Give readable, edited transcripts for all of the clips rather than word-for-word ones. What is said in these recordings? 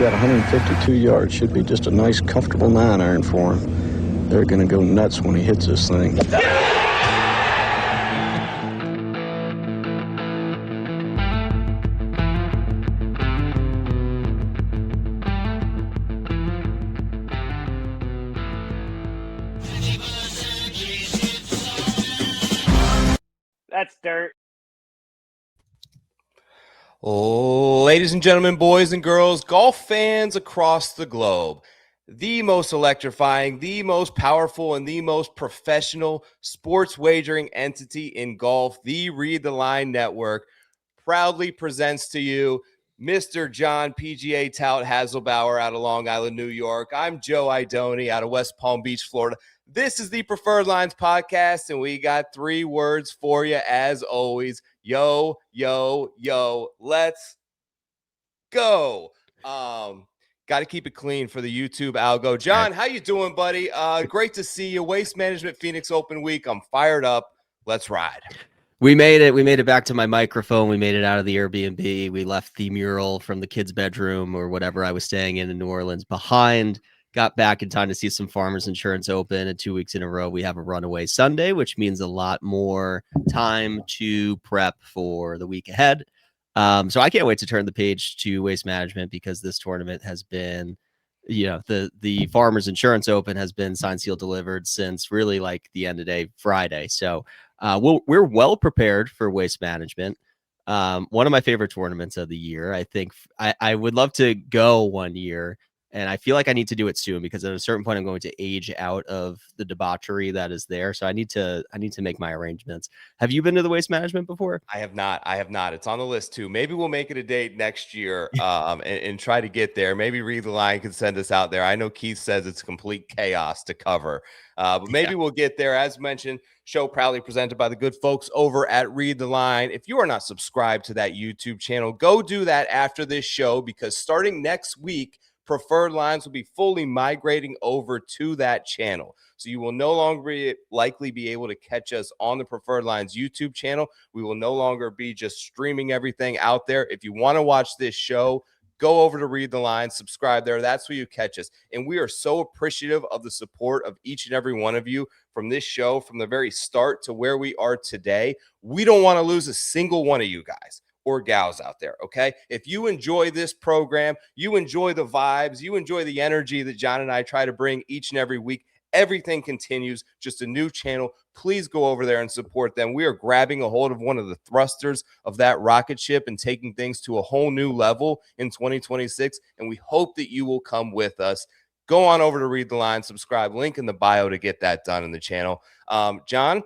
got 152 yards. Should be just a nice, comfortable 9-iron for him. They're going to go nuts when he hits this thing. That's dirt. Ladies and gentlemen, boys and girls, golf fans across the globe, the most electrifying, the most powerful, and the most professional sports wagering entity in golf, the Read the Line Network, proudly presents to you Mr. John PGA Tout Hasselbauer out of Long Island, New York. I'm Joe Idoni out of West Palm Beach, Florida. This is the Preferred Lines podcast, and we got 3 words for you as always. Yo, yo, yo, let's go. Got to keep it clean for the YouTube algo. John, how you doing, buddy? Great to see you. Waste Management Phoenix Open Week. I'm fired up. Let's ride. We made it. We made it back to my microphone. We made it out of the Airbnb. We left the mural from the kids' bedroom or whatever I was staying in New Orleans behind. Got back in time to see some Farmers Insurance Open, and 2 weeks in a row we have a runaway Sunday, which means a lot more time to prep for the week ahead. So I can't wait to turn the page to Waste Management, because this tournament has been, the Farmers Insurance Open has been signed, sealed, delivered since really like the end of day Friday. So we're well prepared for Waste Management. One of my favorite tournaments of the year. I think I would love to go one year, and I feel like I need to do it soon, because at a certain point I'm going to age out of the debauchery that is there. So I need to make my arrangements. Have you been to the Waste Management before? I have not. It's on the list too. Maybe we'll make it a date next year and try to get there. Maybe Read the Line can send us out there. I know Keith says it's complete chaos to cover, but maybe we'll get there. As mentioned, show proudly presented by the good folks over at Read the Line. If you are not subscribed to that YouTube channel, go do that after this show, because starting next week, Preferred Lines will be fully migrating over to that channel. So you will no longer likely be able to catch us on the Preferred Lines YouTube channel. We will no longer be just streaming everything out there. If you want to watch this show, go over to Read the Line, subscribe there. That's where you catch us. And we are so appreciative of the support of each and every one of you from this show, from the very start to where we are today. We don't want to lose a single one of you guys or gals out there, okay? If you enjoy this program, you enjoy the vibes, you enjoy the energy that John and I try to bring each and every week, everything continues, just a new channel. Please go over there and support them. We are grabbing a hold of one of the thrusters of that rocket ship and taking things to a whole new level in 2026, and we hope that you will come with us. Go on over to Read the Line, subscribe, link in the bio to get that done in the channel. John,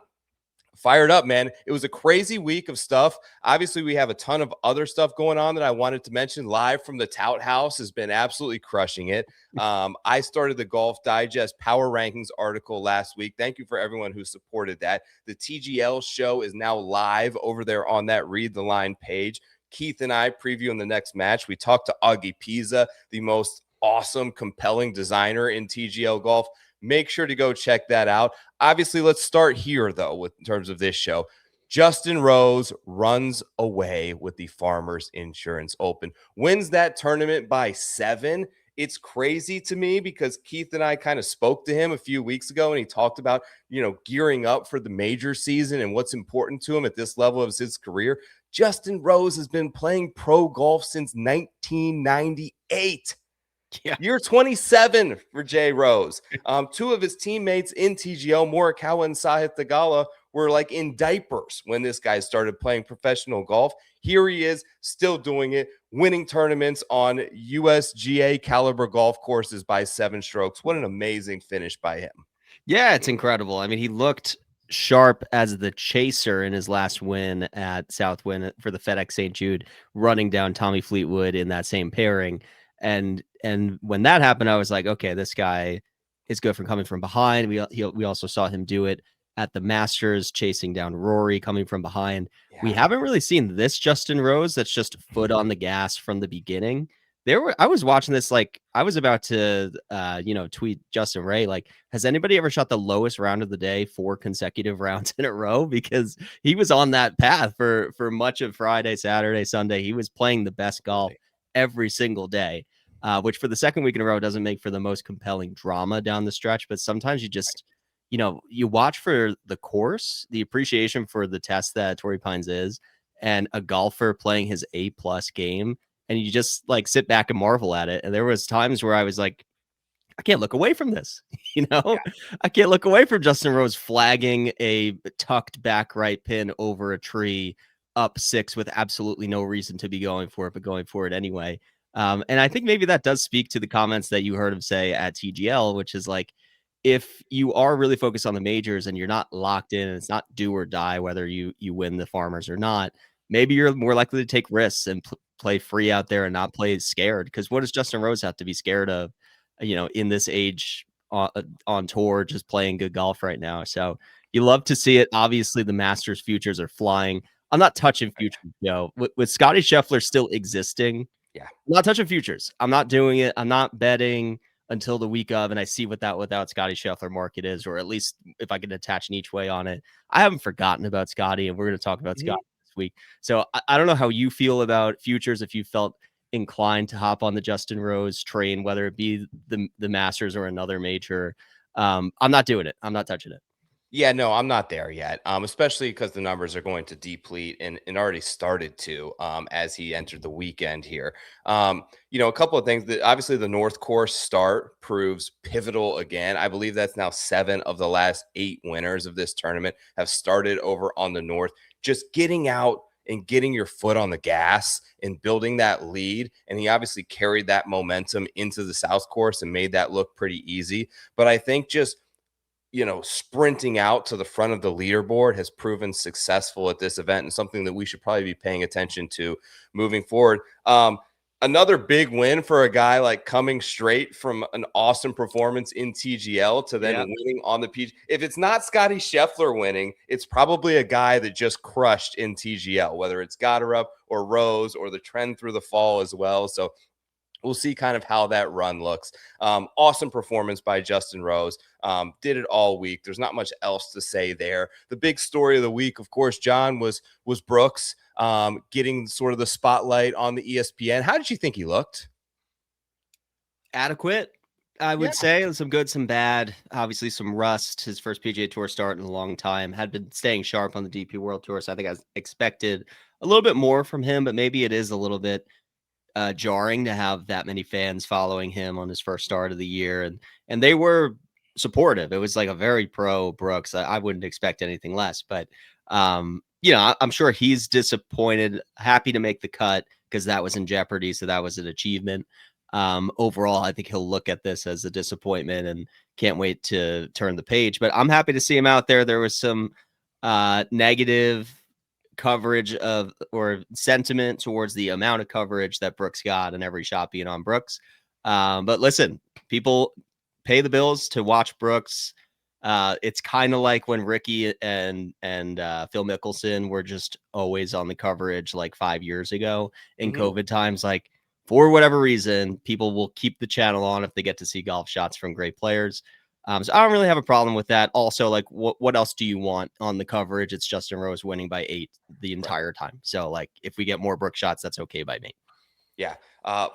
fired up, man. It was a crazy week of stuff. Obviously, we have a ton of other stuff going on that I wanted to mention. Live from the Tout House has been absolutely crushing it. I started the Golf Digest Power Rankings article last week. Thank you for everyone who supported that. The TGL show is now live over there on that Read the Line page. Keith and I previewing the next match. We talked to Augie Pisa, the most awesome, compelling designer in TGL golf. Make sure to go check that out. Obviously, let's start here, though, in terms of this show. Justin Rose runs away with the Farmers Insurance Open. Wins that tournament by 7. It's crazy to me, because Keith and I kind of spoke to him a few weeks ago, and he talked about, gearing up for the major season and what's important to him at this level of his career. Justin Rose has been playing pro golf since 1998. Yeah. Year 27 for Jay Rose. 2 of his teammates in TGL, Morikawa and Sahith Theegala, were like in diapers when this guy started playing professional golf. Here he is, still doing it, winning tournaments on USGA caliber golf courses by 7 strokes. What an amazing finish by him. Yeah, it's incredible. I mean, he looked sharp as the chaser in his last win at Southwind for the FedEx St. Jude, running down Tommy Fleetwood in that same pairing. And when that happened, I was like, okay, this guy is good from coming from behind. We also saw him do it at the Masters, chasing down Rory, coming from behind. Yeah. We haven't really seen this Justin Rose that's just foot on the gas from the beginning. I was watching this, like I was about to tweet Justin Ray, like, has anybody ever shot the lowest round of the day 4 consecutive rounds in a row? Because he was on that path for much of Friday, Saturday, Sunday. He was playing the best golf every single day. which for the second week in a row doesn't make for the most compelling drama down the stretch. But sometimes you just, you watch for the course, the appreciation for the test that Torrey Pines is, and a golfer playing his A+ game, and you just like sit back and marvel at it. And there was times where I was like, I can't look away from this. I can't look away from Justin Rose flagging a tucked back right pin over a tree up 6 with absolutely no reason to be going for it, but going for it anyway. And I think maybe that does speak to the comments that you heard him say at TGL, which is like, if you are really focused on the majors and you're not locked in and it's not do or die, whether you win the Farmers or not, maybe you're more likely to take risks and play free out there and not play scared. Because what does Justin Rose have to be scared of, in this age on tour, just playing good golf right now? So you love to see it. Obviously, the Masters futures are flying. I'm not touching futures, with Scotty Scheffler still existing. Yeah, I'm not touching futures. I'm not doing it. I'm not betting until the week of, and I see what that without Scotty Scheffler market is, or at least if I can attach an each way on it. I haven't forgotten about Scotty, and we're going to talk about Scotty this week. So I don't know how you feel about futures, if you felt inclined to hop on the Justin Rose train, whether it be the Masters or another major. I'm not doing it. I'm not touching it. Yeah, no, I'm not there yet, especially because the numbers are going to deplete and already started to as he entered the weekend here. A couple of things that obviously the North Course start proves pivotal again. I believe that's now 7 of the last 8 winners of this tournament have started over on the North. Just getting out and getting your foot on the gas and building that lead. And he obviously carried that momentum into the South Course and made that look pretty easy. But I think just sprinting out to the front of the leaderboard has proven successful at this event, and something that we should probably be paying attention to moving forward. Another big win for a guy like coming straight from an awesome performance in TGL to then winning on the PGA. If it's not Scotty Scheffler winning, it's probably a guy that just crushed in TGL, whether it's Goddard or Rose or the trend through the fall as well. So we'll see kind of how that run looks. Awesome performance by Justin Rose. Did it all week. There's not much else to say there. The big story of the week, of course, John, was Brooks getting sort of the spotlight on the ESPN. How did you think he looked? Adequate, I would say. Some good, some bad. Obviously, some rust. His first PGA Tour start in a long time. Had been staying sharp on the DP World Tour, so I think I expected a little bit more from him, but maybe it is a little bit jarring to have that many fans following him on his first start of the year, and they were supportive. It was like a very pro Brooks. I wouldn't expect anything less, but I'm sure he's disappointed, happy to make the cut because that was in jeopardy, so that was an achievement. Overall, I think he'll look at this as a disappointment and can't wait to turn the page, but I'm happy to see him out there. There was some negative coverage of or sentiment towards the amount of coverage that Brooks got and every shot being on Brooks. But listen, people pay the bills to watch Brooks. It's kind of like when Ricky and Phil Mickelson were just always on the coverage like 5 years ago in COVID times. Like, for whatever reason, people will keep the channel on if they get to see golf shots from great players. So I don't really have a problem with that. Also, like, what else do you want on the coverage? It's Justin Rose winning by 8 the entire time. So, like, if we get more Brooks shots, that's okay by me. Yeah.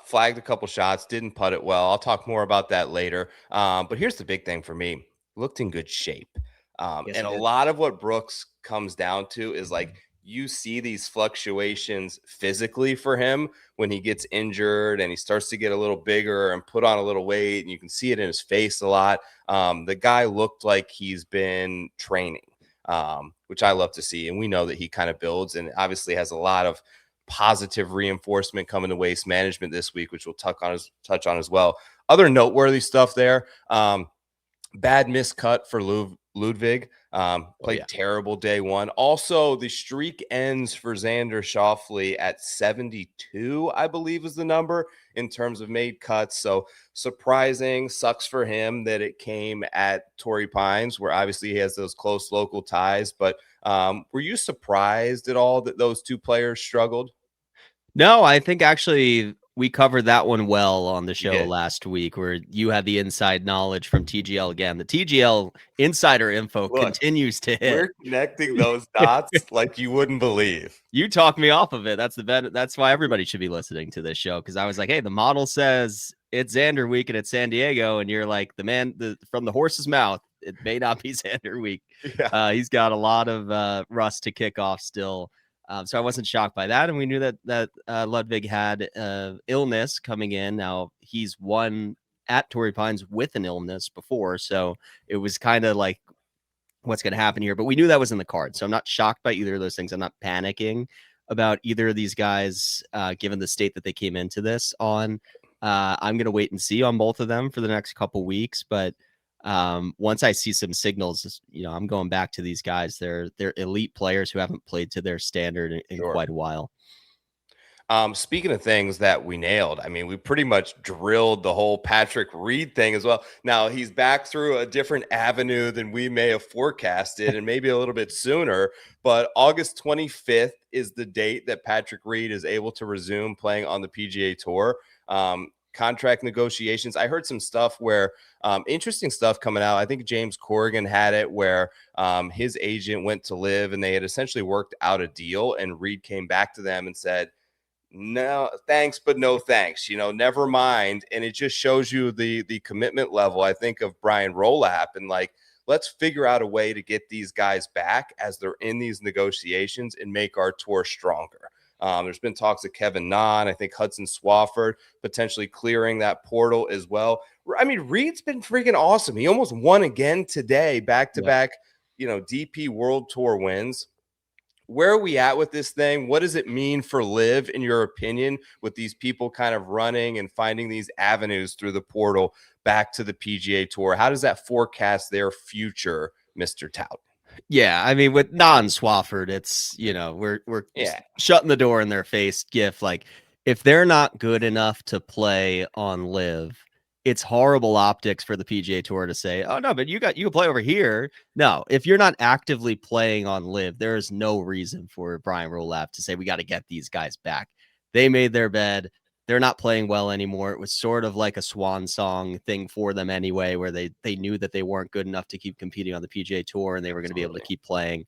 Flagged a couple shots, didn't putt it well. I'll talk more about that later. But here's the big thing for me. Looked in good shape. And a lot of what Brooks comes down to is like, you see these fluctuations physically for him when he gets injured and he starts to get a little bigger and put on a little weight, and you can see it in his face a lot. The guy looked like he's been training, which I love to see. And we know that he kind of builds and obviously has a lot of positive reinforcement coming to Waste Management this week, which we'll touch on as well. Other noteworthy stuff there. Bad miscut for Ludwig. Played terrible day one. Also, the streak ends for Xander Schauffele at 72, I believe is the number in terms of made cuts. So surprising. Sucks for him that it came at Torrey Pines, where obviously he has those close local ties. But were you surprised at all that those two players struggled? No, I think actually we covered that one well on the show last week, where you had the inside knowledge from TGL again. The TGL insider info continues to hit. We're connecting those dots like you wouldn't believe. You talked me off of it. That's why everybody should be listening to this show, because I was like, hey, the model says it's Xander week and it's San Diego, and you're like from the horse's mouth. It may not be Xander week. Yeah. He's got a lot of rust to kick off still. So I wasn't shocked by that, and we knew that Ludwig had illness coming in. Now he's won at Torrey Pines with an illness before, so it was kind of like, what's going to happen here? But we knew that was in the card, so I'm not shocked by either of those things. I'm not panicking about either of these guys, given the state that they came into this on. I'm going to wait and see on both of them for the next couple weeks, but once I see some signals, I'm going back to these guys. They're elite players who haven't played to their standard in Sure. quite a while. Speaking of things that we nailed, I mean, we pretty much drilled the whole Patrick Reed thing as well. Now he's back through a different avenue than we may have forecasted, and maybe a little bit sooner. But August 25th is the date that Patrick Reed is able to resume playing on the PGA Tour. Contract negotiations. I heard some stuff where interesting stuff coming out. I think James Corrigan had it where his agent went to live and they had essentially worked out a deal, and Reed came back to them and said, no thanks, but no thanks, never mind. And it just shows you the commitment level, I think, of Brian Rolapp, and like, let's figure out a way to get these guys back as they're in these negotiations and make our tour stronger. There's been talks of Kevin Na, I think Hudson Swafford potentially clearing that portal as well. I mean, Reed's been freaking awesome. He almost won again today, back-to-back, DP World Tour wins. Where are we at with this thing? What does it mean for Liv, in your opinion, with these people kind of running and finding these avenues through the portal back to the PGA Tour? How does that forecast their future, Mr. Tout? Yeah, I mean, with non-Swafford, it's, we're shutting the door in their face. GIF, like, if they're not good enough to play on Liv, it's horrible optics for the PGA Tour to say, oh no, but you can play over here. No, if you're not actively playing on Liv, there is no reason for Brian Rolapp to say we got to get these guys back. They made their bed. They're not playing well anymore. It was sort of like a swan song thing for them anyway, where they knew that they weren't good enough to keep competing on the PGA Tour, and they were going to be able to keep playing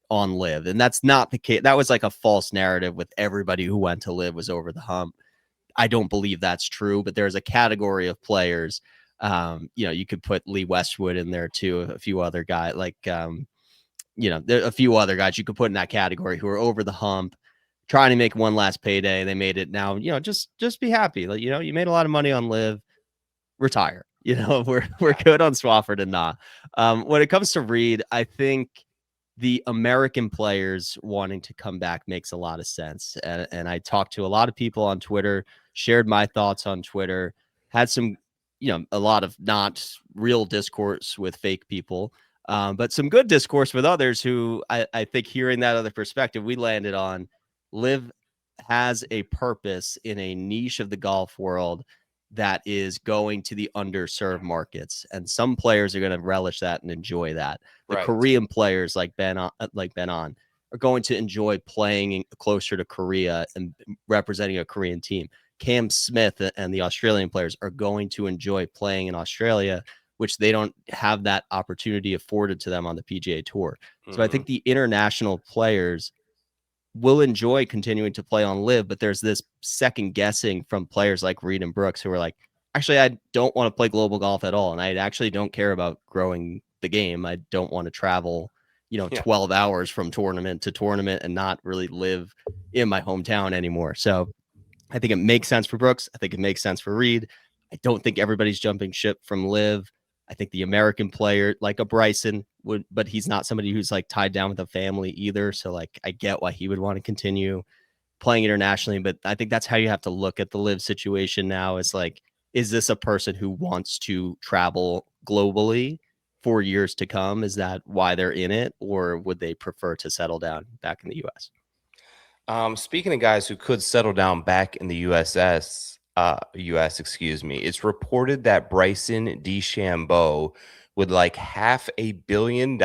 on Liv. And that's not the case. That was like a false narrative with everybody who went to Liv was over the hump. I don't believe that's true, but there's a category of players. You could put Lee Westwood in there too, a few other guys there are a few other guys you could put in that category who are over the hump, trying to make one last payday. They made it now. Just be happy. Like, you made a lot of money on Liv, retire. We're good on Swafford and not. When it comes to Reed, I think the American players wanting to come back makes a lot of sense. And I talked to a lot of people on Twitter, shared my thoughts on Twitter, had some, a lot of not real discourse with fake people, but some good discourse with others who I think, hearing that other perspective, we landed on Liv has a purpose in a niche of the golf world that is going to the underserved markets, and some players are going to relish that and enjoy that. The Korean players like Ben On are going to enjoy playing closer to Korea and representing a Korean team. Cam Smith and the Australian players are going to enjoy playing in Australia, which they don't have that opportunity afforded to them on the PGA Tour. So I think the international players will enjoy continuing to play on Liv, but there's this second guessing from players like Reed and Brooks who are like, actually, I don't want to play global golf at all. And I actually don't care about growing the game. I don't want to travel, 12 hours from tournament to tournament and not really live in my hometown anymore. So I think it makes sense for Brooks. I think it makes sense for Reed. I don't think everybody's jumping ship from Liv. I think the American player, like a Bryson, would, but he's not somebody who's like tied down with a family either. So like, I get why he would want to continue playing internationally, but I think that's how you have to look at the Liv situation now. Is like, is this a person who wants to travel globally for years to come? Is that why they're in it, or would they prefer to settle down back in the U.S.? Speaking of guys who could settle down back in the U.S., it's reported that Bryson DeChambeau would like $500 million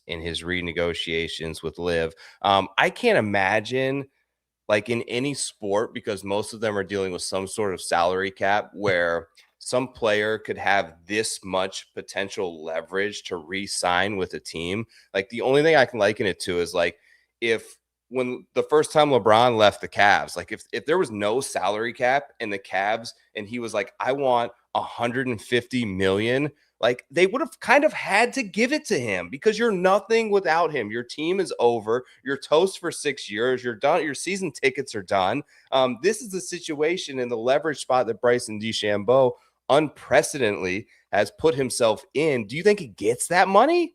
in his renegotiations with Liv. I can't imagine, like in any sport, because most of them are dealing with some sort of salary cap, where some player could have this much potential leverage to re-sign with a team. Like, the only thing I can liken it to is like if when the first time LeBron left the Cavs, like if there was no salary cap in the Cavs and he was like, I want 150 million, like they would have kind of had to give it to him because you're nothing without him. Your team is over. You're toast for 6 years. You're done. Your season tickets are done. This is the situation in the leverage spot that Bryson DeChambeau unprecedentedly has put himself in. Do you think he gets that money?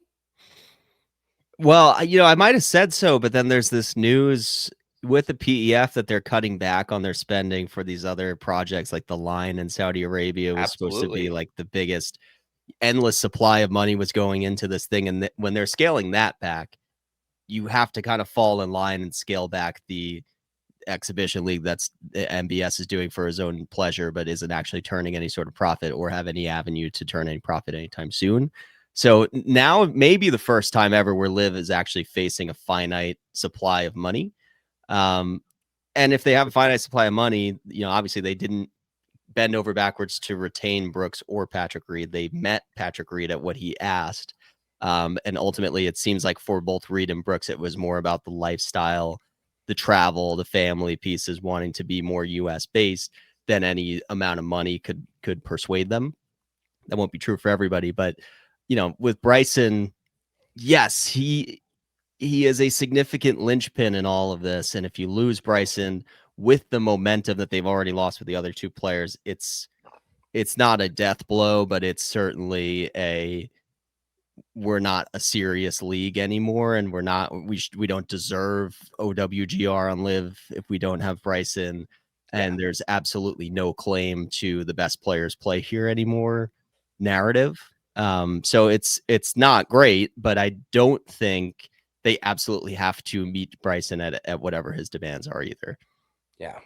Well, I might have said so, but then there's this news with the PEF that they're cutting back on their spending for these other projects, like the line in Saudi Arabia was supposed to be like the biggest endless supply of money was going into this thing. And when they're scaling that back, you have to kind of fall in line and scale back the exhibition league that's MBS is doing for his own pleasure, but isn't actually turning any sort of profit or have any avenue to turn any profit anytime soon. So now maybe the first time ever where Liv is actually facing a finite supply of money. And if they have a finite supply of money, obviously they didn't bend over backwards to retain Brooks or Patrick Reed. They met Patrick Reed at what he asked. And ultimately it seems like for both Reed and Brooks, it was more about the lifestyle, the travel, the family pieces, wanting to be more US based than any amount of money could persuade them. That won't be true for everybody, but with Bryson, yes, he is a significant linchpin in all of this. And if you lose Bryson with the momentum that they've already lost with the other two players, it's not a death blow, but it's certainly we're not a serious league anymore, and we don't deserve OWGR on Live if we don't have Bryson. And there's absolutely no claim to the best players play here anymore narrative. So it's not great, but I don't think they absolutely have to meet Bryson at whatever his demands are either. Yeah.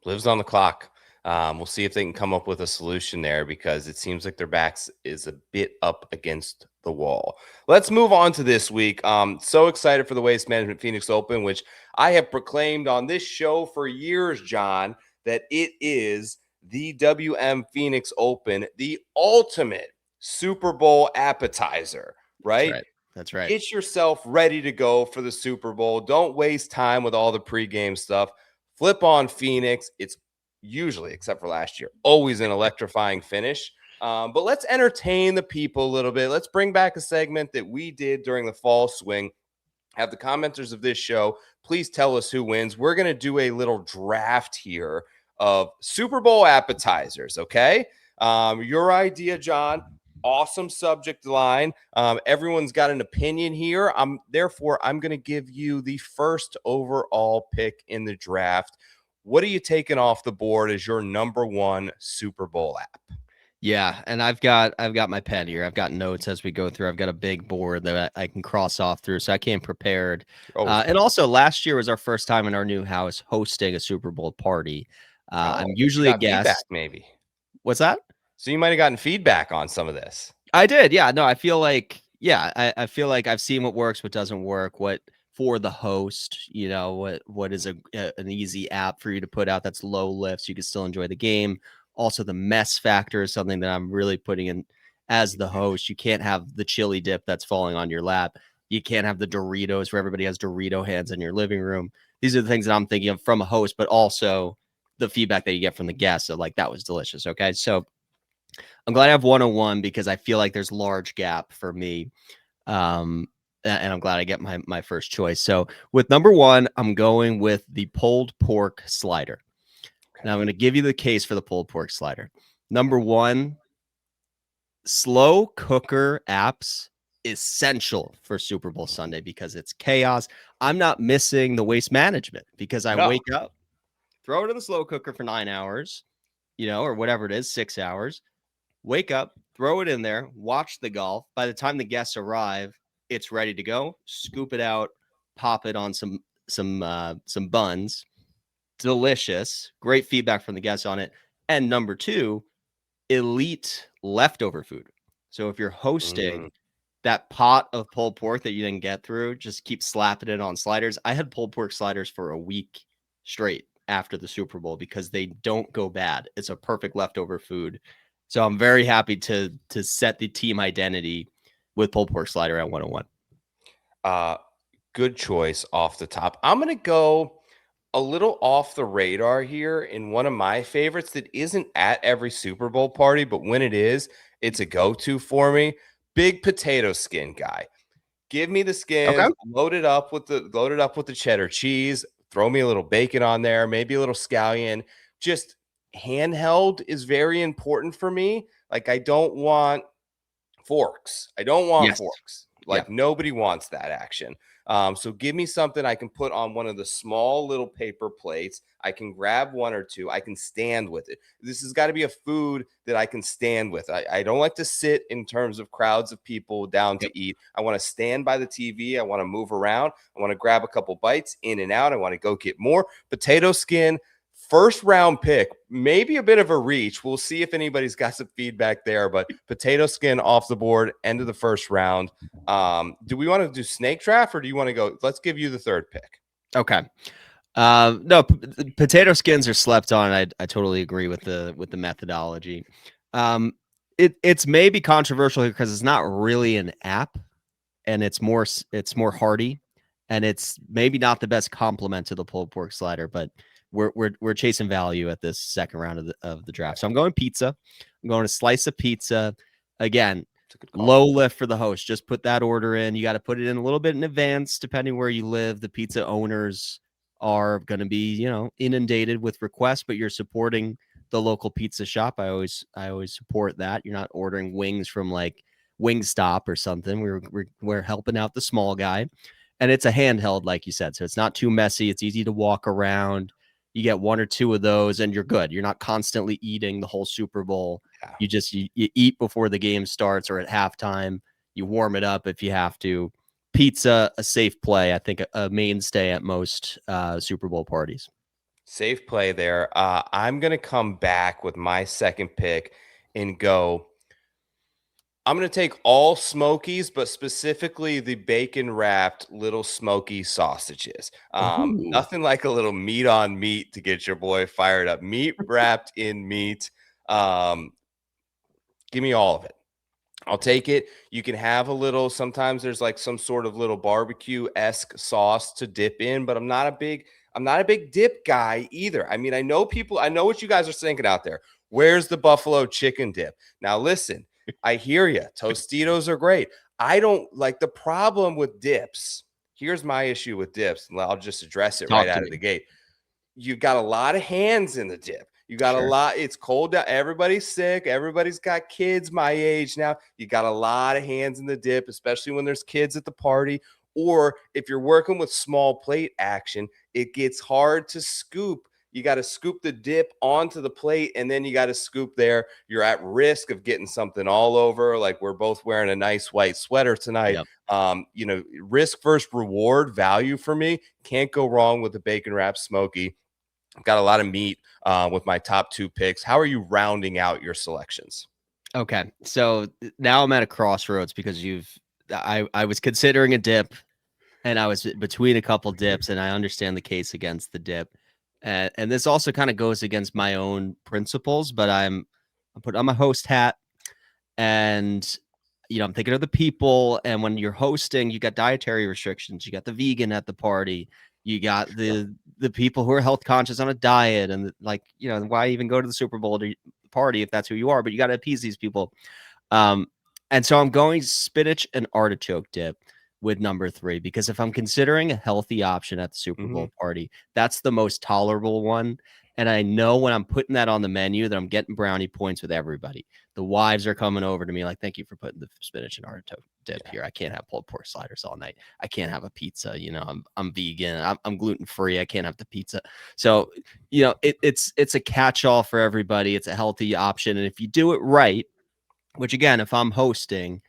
Lives on the clock. We'll see if they can come up with a solution there because it seems like their backs is a bit up against the wall. Let's move on to this week. So excited for the Waste Management Phoenix Open, which I have proclaimed on this show for years, John, that it is the WM Phoenix Open, the ultimate Super Bowl appetizer, right? That's right. Get yourself ready to go for the Super Bowl. Don't waste time with all the pregame stuff. Flip on Phoenix. It's usually, except for last year, always an electrifying finish. But let's entertain the people a little bit. Let's bring back a segment that we did during the fall swing. Have the commenters of this show please tell us who wins. We're going to do a little draft here of Super Bowl appetizers, okay? Your idea, John. Awesome subject line. Everyone's got an opinion here. Therefore, I'm going to give you the first overall pick in the draft. What are you taking off the board as your number one Super Bowl app? Yeah, and I've got my pen here. I've got notes as we go through. I've got a big board that I can cross off through, so I came prepared. And also, last year was our first time in our new house hosting a Super Bowl party. I'm usually a guest. Feedback, maybe. What's that? So you might have gotten feedback on some of this. I did. Yeah. No, I feel like, I feel like I've seen what works, what doesn't work, what for the host, what is an easy app for you to put out that's low lift so you can still enjoy the game. Also, the mess factor is something that I'm really putting in as the host. You can't have the chili dip that's falling on your lap. You can't have the Doritos where everybody has Dorito hands in your living room. These are the things that I'm thinking of from a host, but also the feedback that you get from the guests. So like, that was delicious. Okay. So I'm glad I have 101 because I feel like there's large gap for me. And I'm glad I get my first choice. So with number one, I'm going with the pulled pork slider. Now I'm going to give you the case for the pulled pork slider. Number one, slow cooker apps essential for Super Bowl Sunday because it's chaos. I'm not missing the waste management because I wake up, throw it in the slow cooker for 9 hours, or whatever it is, 6 hours. Wake up, throw it in there, watch the golf. By the time the guests arrive, it's ready to go. Scoop it out, pop it on some buns. Delicious. Great feedback from the guests on it. And number two, elite leftover food. So if you're hosting that pot of pulled pork that you didn't get through, just keep slapping it on sliders. I had pulled pork sliders for a week straight after the Super Bowl because they don't go bad. It's a perfect leftover food. So I'm very happy to set the team identity with pulled pork slider at 101. Good choice off the top. I'm going to go a little off the radar here in one of my favorites that isn't at every Super Bowl party, but when it is, it's a go-to for me. Big potato skin guy. Give me the skins, Okay. loaded up with the cheddar cheese, throw me a little bacon on there, maybe a little scallion. Just handheld is very important for me. Like I don't want forks. I don't want Yes. forks. Yeah. Like nobody wants that action. So give me something I can put on one of the small little paper plates. I can grab one or two. I can stand with it. This has got to be a food that I can stand with. I don't like to sit in terms of crowds of people down to eat. I want to stand by the TV. I want to move around. I want to grab a couple bites in and out. I want to go get more. Potato skin, first round pick, maybe a bit of a reach. We'll see if anybody's got some feedback there, but potato skin off the board, end of the first round. Do we want to do snake draft or do you want to go? Let's give you the third pick. Okay. No, potato skins are slept on. I totally agree with the methodology. It's maybe controversial here because it's not really an app, and it's more hearty, and it's maybe not the best complement to the pulled pork slider, but we're chasing value at this second round of the draft. So I'm going pizza. I'm going a slice of pizza. Again, low lift for the host. Just put that order in. You got to put it in a little bit in advance, depending where you live. The pizza owners are going to be, inundated with requests, but you're supporting the local pizza shop. I always support that. You're not ordering wings from like Wingstop or something. We're helping out the small guy, and it's a handheld, like you said, so it's not too messy. It's easy to walk around. You get one or two of those and you're good. You're not constantly eating the whole Super Bowl. Yeah. You eat before the game starts or at halftime. You warm it up if you have to. Pizza, a safe play. I think a mainstay at most Super Bowl parties. Safe play there. I'm going to come back with my second pick and go. I'm going to take all Smokies, but specifically the bacon wrapped little smoky sausages. Nothing like a little meat on meat to get your boy fired up. Meat wrapped in meat. Give me all of it. I'll take it. You can have a little, sometimes there's like some sort of little barbecue-esque sauce to dip in, but I'm not a big dip guy either. I mean, I know what you guys are thinking out there. Where's the buffalo chicken dip? Now listen, I hear you. Tostitos are great. I don't like the problem with dips. Here's my issue with dips, and I'll just address it right out of the gate. You've got a lot of hands in the dip. You got a lot. It's cold out. Everybody's sick. Everybody's got kids my age now. You got a lot of hands in the dip, especially when there's kids at the party. Or if you're working with small plate action, it gets hard to scoop. You got to scoop the dip onto the plate, and then you got to scoop there. You're at risk of getting something all over. Like we're both wearing a nice white sweater tonight. Yep. Risk versus reward value for me. Can't go wrong with the bacon wrap smoky. I've got a lot of meat with my top two picks. How are you rounding out your selections? Okay, so now I'm at a crossroads because I was considering a dip, and I was between a couple dips, and I understand the case against the dip. And this also kind of goes against my own principles, but I'm put on my host hat, and I'm thinking of the people. And when you're hosting, you got dietary restrictions, you got the vegan at the party, you got the people who are health conscious on a diet, and why even go to the Super Bowl party if that's who you are? But you got to appease these people. And so I'm going spinach and artichoke dip with number 3, because if I'm considering a healthy option at the Super Bowl party, that's the most tolerable one. And I know when I'm putting that on the menu that I'm getting brownie points with everybody. The wives are coming over to me like, thank you for putting the spinach and artichoke dip here. I can't have pulled pork sliders all night. I can't have a pizza. I'm vegan. I'm gluten-free. I can't have the pizza. So, it's a catch-all for everybody. It's a healthy option. And if you do it right, which again, if I'm hosting,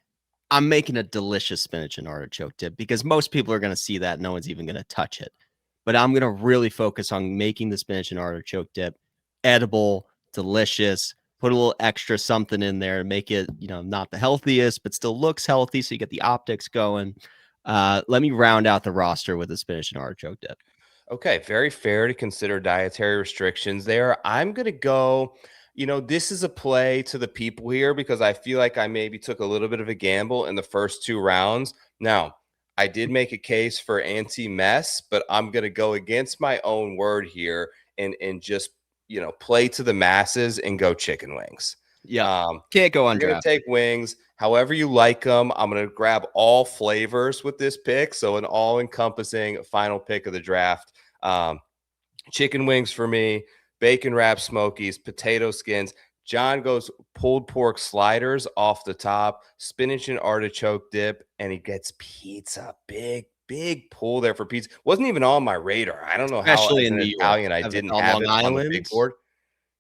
I'm making a delicious spinach and artichoke dip, because most people are going to see that. No one's even going to touch it. But I'm going to really focus on making the spinach and artichoke dip edible, delicious, put a little extra something in there and make it, not the healthiest, but still looks healthy. So you get the optics going. Let me round out the roster with the spinach and artichoke dip. Okay. Very fair to consider dietary restrictions there. I'm going to go, this is a play to the people here because I feel like I maybe took a little bit of a gamble in the first 2 rounds. Now, I did make a case for anti-mess, but I'm going to go against my own word here and just, play to the masses and go chicken wings. Yeah. Can't go You're going undrafted. to take wings however you like them. I'm going to grab all flavors with this pick. So an all-encompassing final pick of the draft. Chicken wings for me, bacon wrapped smokies, potato skins. John goes pulled pork sliders off the top, spinach and artichoke dip, and he gets pizza. Big pull there for pizza. Wasn't even on my radar. I don't know how, Especially as in an New York. Italian, I On didn't have Long it on the big Island, board.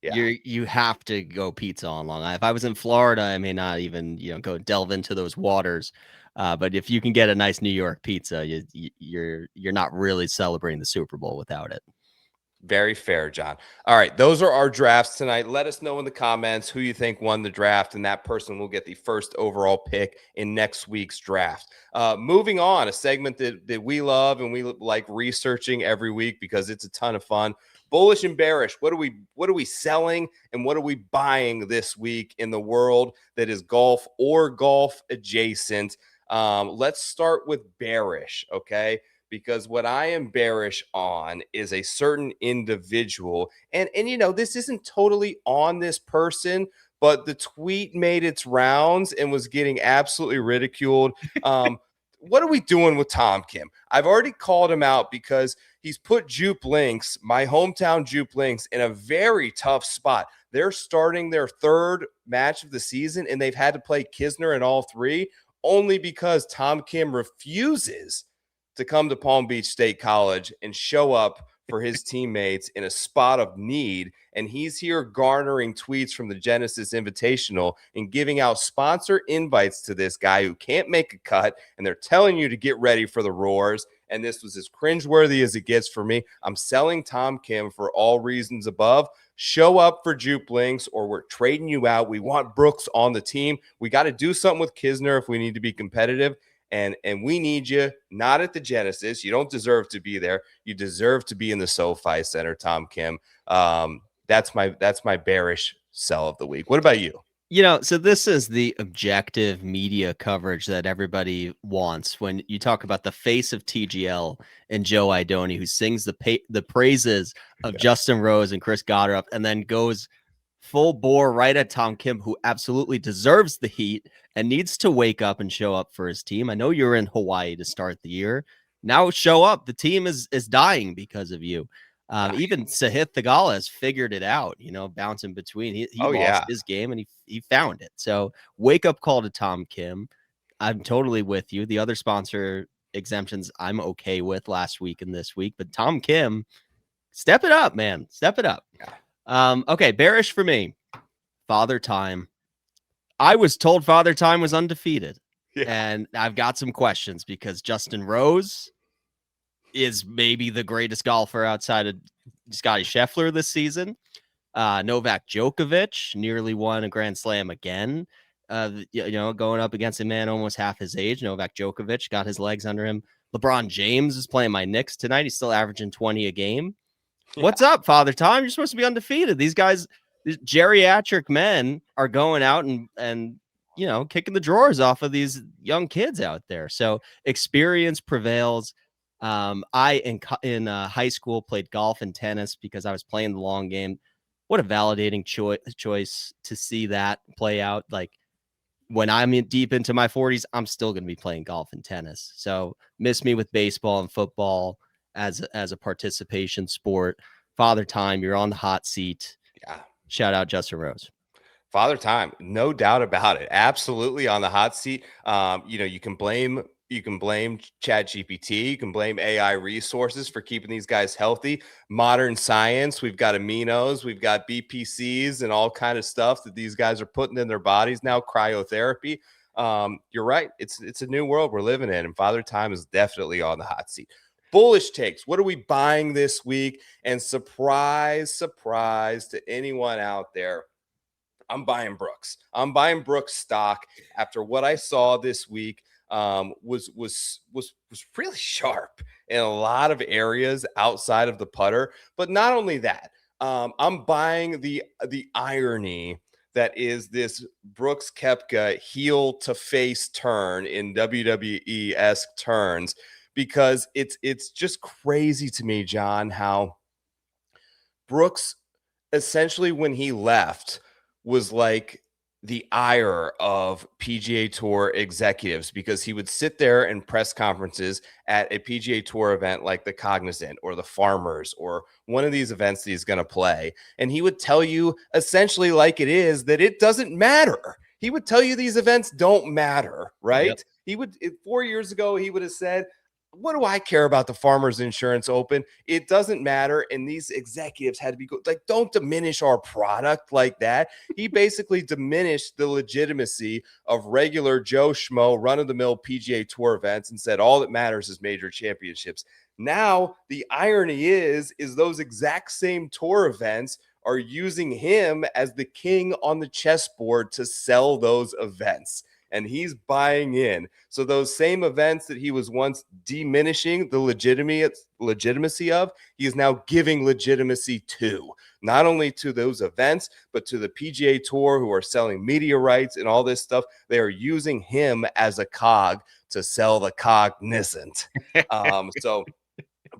Yeah. you have to go pizza on Long Island. If I was in Florida, I may not even go delve into those waters. But if you can get a nice New York pizza, you're not really celebrating the Super Bowl without it. Very fair, John. All right, those are our drafts tonight. Let us know in the comments who you think won the draft, and that person will get the first overall pick in next week's draft. Moving on, a segment that we love and we like researching every week because it's a ton of fun. Bullish and bearish. What are we selling and what are we buying this week in the world that is golf or golf adjacent? Let's start with bearish, okay? Because what I am bearish on is a certain individual. And this isn't totally on this person, but the tweet made its rounds and was getting absolutely ridiculed. What are we doing with Tom Kim? I've already called him out because he's put Jupe Links, my hometown Jupe Links, in a very tough spot. They're starting their third match of the season, and they've had to play Kisner in all three only because Tom Kim refuses to come to Palm Beach State College and show up for his teammates in a spot of need. And he's here garnering tweets from the Genesis Invitational and giving out sponsor invites to this guy who can't make a cut. And they're telling you to get ready for the roars. And this was as cringeworthy as it gets for me. I'm selling Tom Kim for all reasons above. Show up for Jupe Links or we're trading you out. We want Brooks on the team. We got to do something with Kisner if we need to be competitive. And we need you not at the Genesis. You don't deserve to be there. You deserve to be in the SoFi Center, Tom Kim. That's my bearish sell of the week. What about you? So this is the objective media coverage that everybody wants when you talk about the face of TGL and Joe Idoni, who sings the praises of Justin Rose and Chris Goddard and then goes full bore right at Tom Kim, who absolutely deserves the heat and needs to wake up and show up for his team. I know you're in Hawaii to start the year. Now show up. The team is dying because of you. Even Sahith Theegala has figured it out, bouncing between. He lost his game and he found it. So wake up call to Tom Kim. I'm totally with you. The other sponsor exemptions I'm okay with last week and this week, but Tom Kim, step it up, man. Step it up. Yeah. Okay, bearish for me. Father Time. I was told Father Time was undefeated. Yeah. And I've got some questions because Justin Rose is maybe the greatest golfer outside of Scotty Scheffler this season. Novak Djokovic nearly won a Grand Slam again. Going up against a man almost half his age. Novak Djokovic got his legs under him. LeBron James is playing my Knicks tonight. He's still averaging 20 a game. Yeah. What's up, Father Time? You're supposed to be undefeated. These guys, these geriatric men, are going out and kicking the drawers off of these young kids out there. So experience prevails. I in high school played golf and tennis because I was playing the long game. What a validating choice to see that play out. Like when I'm deep into my 40s, I'm still going to be playing golf and tennis. So miss me with baseball and football as a participation sport. Father Time, you're on the hot seat. Yeah. Shout out Justin Rose. Father Time, no doubt about it. Absolutely on the hot seat. You can blame ChatGPT, you can blame AI resources for keeping these guys healthy. Modern science, we've got aminos, we've got BPCs and all kind of stuff that these guys are putting in their bodies now, cryotherapy. You're right. It's a new world we're living in, and Father Time is definitely on the hot seat. Bullish takes. What are we buying this week? And surprise to anyone out there, I'm buying Brooks. I'm buying Brooks stock after what I saw this week. Was really sharp in a lot of areas outside of the putter. But not only that, I'm buying the irony that is this Brooks Koepka heel to face turn in WWE-esque turns, because it's just crazy to me, John, how Brooks essentially, when he left, was like the ire of PGA Tour executives, because he would sit there in press conferences at a PGA Tour event like the Cognizant or the Farmers or one of these events that he's going to play, and he would tell you essentially like it is that it doesn't matter. He would tell you these events don't matter, right? Yep. He would, 4 years ago, he would have said, what do I care about the Farmers Insurance Open? It doesn't matter. And these executives had to be like, don't diminish our product like that. He basically diminished the legitimacy of regular Joe Schmo run-of-the-mill PGA Tour events and said all that matters is major championships. Now, the irony is those exact same tour events are using him as the king on the chessboard to sell those events. And he's buying in. So those same events that he was once diminishing the legitimacy of, he is now giving legitimacy to, not only to those events, but to the PGA Tour, who are selling media rights and all this stuff. They are using him as a cog to sell the cognizant. So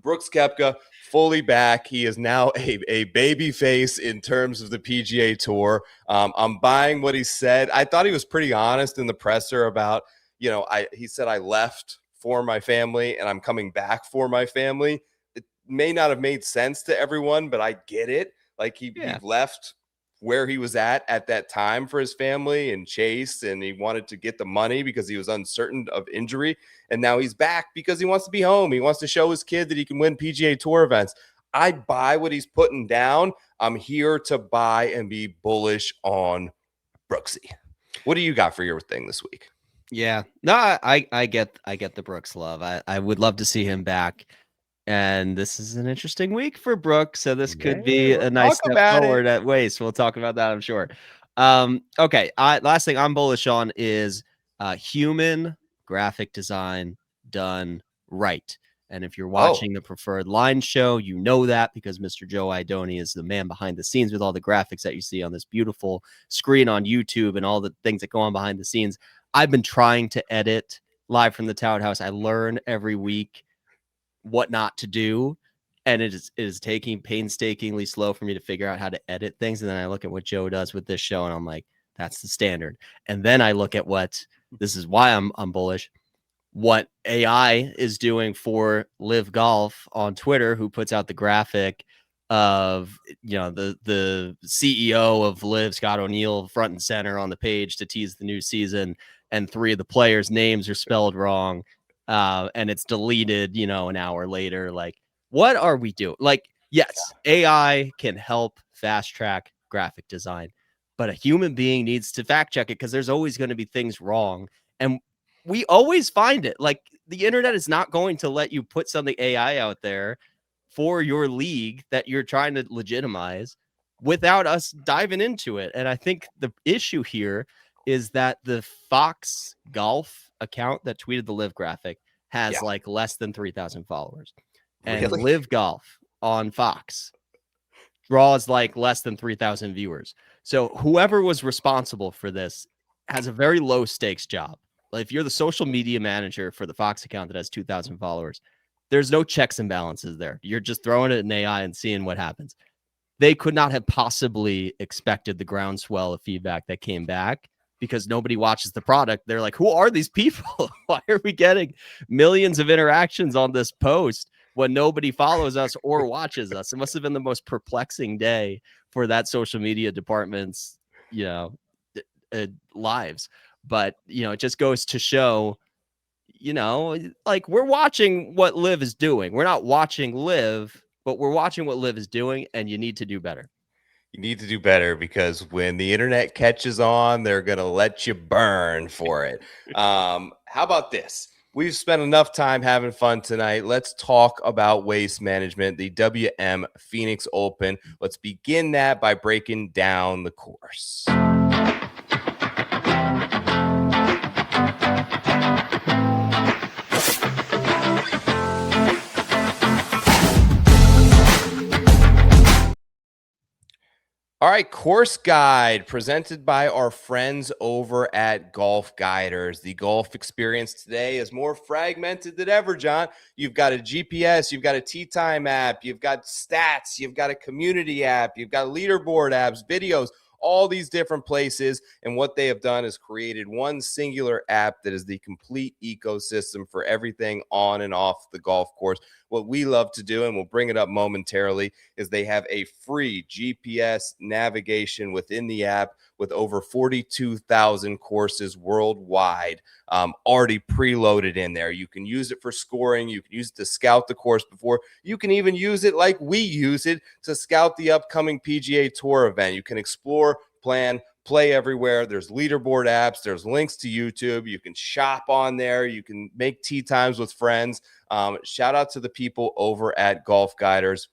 Brooks Koepka fully back. He is now a baby face in terms of the PGA Tour. I'm buying what he said. I thought he was pretty honest in the presser about, he said, I left for my family and I'm coming back for my family. It may not have made sense to everyone, but I get it. Like he left where he was at that time for his family and Chase, and he wanted to get the money because he was uncertain of injury. And now he's back because he wants to be home. He wants to show his kid that he can win PGA Tour events. I buy what he's putting down. I'm here to buy and be bullish on Brooksy. What do you got for your thing this week? Yeah, no, I get the Brooks love. I would love to see him back. And this is an interesting week for Brooks, so this could be a nice step forward at Waste. We'll talk about that, I'm sure. Okay, last thing I'm bullish on is human graphic design done right. And if you're watching the Preferred Line show, you know that because Mr. Joe Idoni is the man behind the scenes with all the graphics that you see on this beautiful screen on YouTube and all the things that go on behind the scenes. I've been trying to edit live from the Tout House. I learn every week what not to do, and it is taking painstakingly slow for me to figure out how to edit things. And then I look at what Joe does with this show and I'm like, that's the standard. And then I look at this is why I'm bullish, what AI is doing for Live Golf on Twitter, who puts out the graphic of the CEO of Live, Scott O'Neill, front and center on the page to tease the new season, and 3 of the players' names are spelled wrong. And it's deleted, an hour later. Like, what are we doing? Like, yes, AI can help fast track graphic design, but a human being needs to fact check it because there's always going to be things wrong. And we always find it. Like, the internet is not going to let you put something AI out there for your league that you're trying to legitimize without us diving into it. And I think the issue here is that the Fox Golf account that tweeted the Live graphic has like less than 3,000 followers. And Live Golf on Fox draws like less than 3,000 viewers. So whoever was responsible for this has a very low stakes job. Like, if you're the social media manager for the Fox account that has 2,000 followers, there's no checks and balances there. You're just throwing it in AI and seeing what happens. They could not have possibly expected the groundswell of feedback that came back, because nobody watches the product. They're like, who are these people? Why are we getting millions of interactions on this post when nobody follows us or watches us? It must have been the most perplexing day for that social media department's, lives. But, it just goes to show, like, we're watching what Live is doing. We're not watching Live, but we're watching what Live is doing, and you need to do better. You need to do better, because when the internet catches on, they're going to let you burn for it. How about this? We've spent enough time having fun tonight. Let's talk about waste management, the WM Phoenix Open. Let's begin that by breaking down the course. All right, course guide presented by our friends over at Golf Guiders. The golf experience today is more fragmented than ever, John. You've got a GPS, you've got a tee time app, you've got stats, you've got a community app, you've got leaderboard apps, videos, all these different places. And what they have done is created one singular app that is the complete ecosystem for everything on and off the golf course. What we love to do, and we'll bring it up momentarily, is they have a free GPS navigation within the app with over 42,000 courses worldwide already preloaded in there. You can use it for scoring. You can use it to scout the course before. You can even use it like we use it to scout the upcoming PGA Tour event. You can explore, plan, play everywhere. There's leaderboard apps. There's links to YouTube. You can shop on there. You can make tee times with friends. Shout out to the people over at Golf Guiders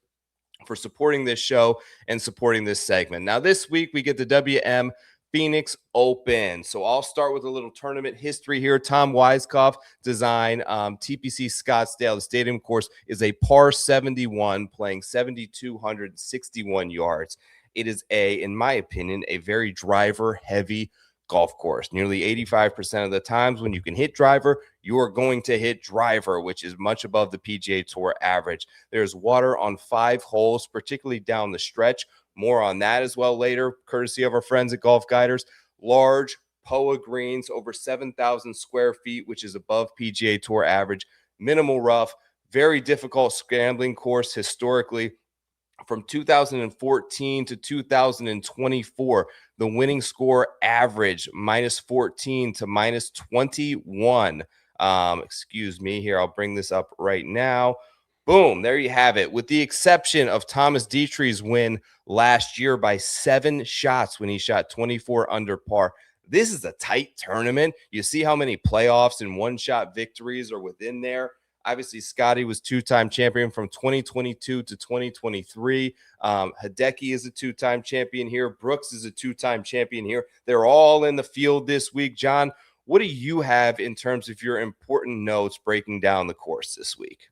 for supporting this show and supporting this segment. Now, this week we get the WM Phoenix Open. So I'll start with a little tournament history here. Tom Weiskopf design, TPC Scottsdale. The stadium course is a par 71, playing 7,261 yards. It is in my opinion, a very driver-heavy golf course. Nearly 85% of the times when you can hit driver, you are going to hit driver, which is much above the PGA Tour average. There's water on 5 holes, particularly down the stretch. More on that as well later, courtesy of our friends at Golf Guiders. Large POA greens, over 7,000 square feet, which is above PGA Tour average. Minimal rough, very difficult scrambling course historically. From 2014 to 2024, the winning score average -14 to -21. Excuse me here. I'll bring this up right now. Boom. There you have it. With the exception of Thomas Dietrich's win last year by 7 shots when he shot 24 under par. This is a tight tournament. You see how many playoffs and one-shot victories are within there. Obviously, Scotty was 2-time champion from 2022 to 2023. Hideki is a 2-time champion here. Brooks is a 2-time champion here. They're all in the field this week. John, what do you have in terms of your important notes breaking down the course this week?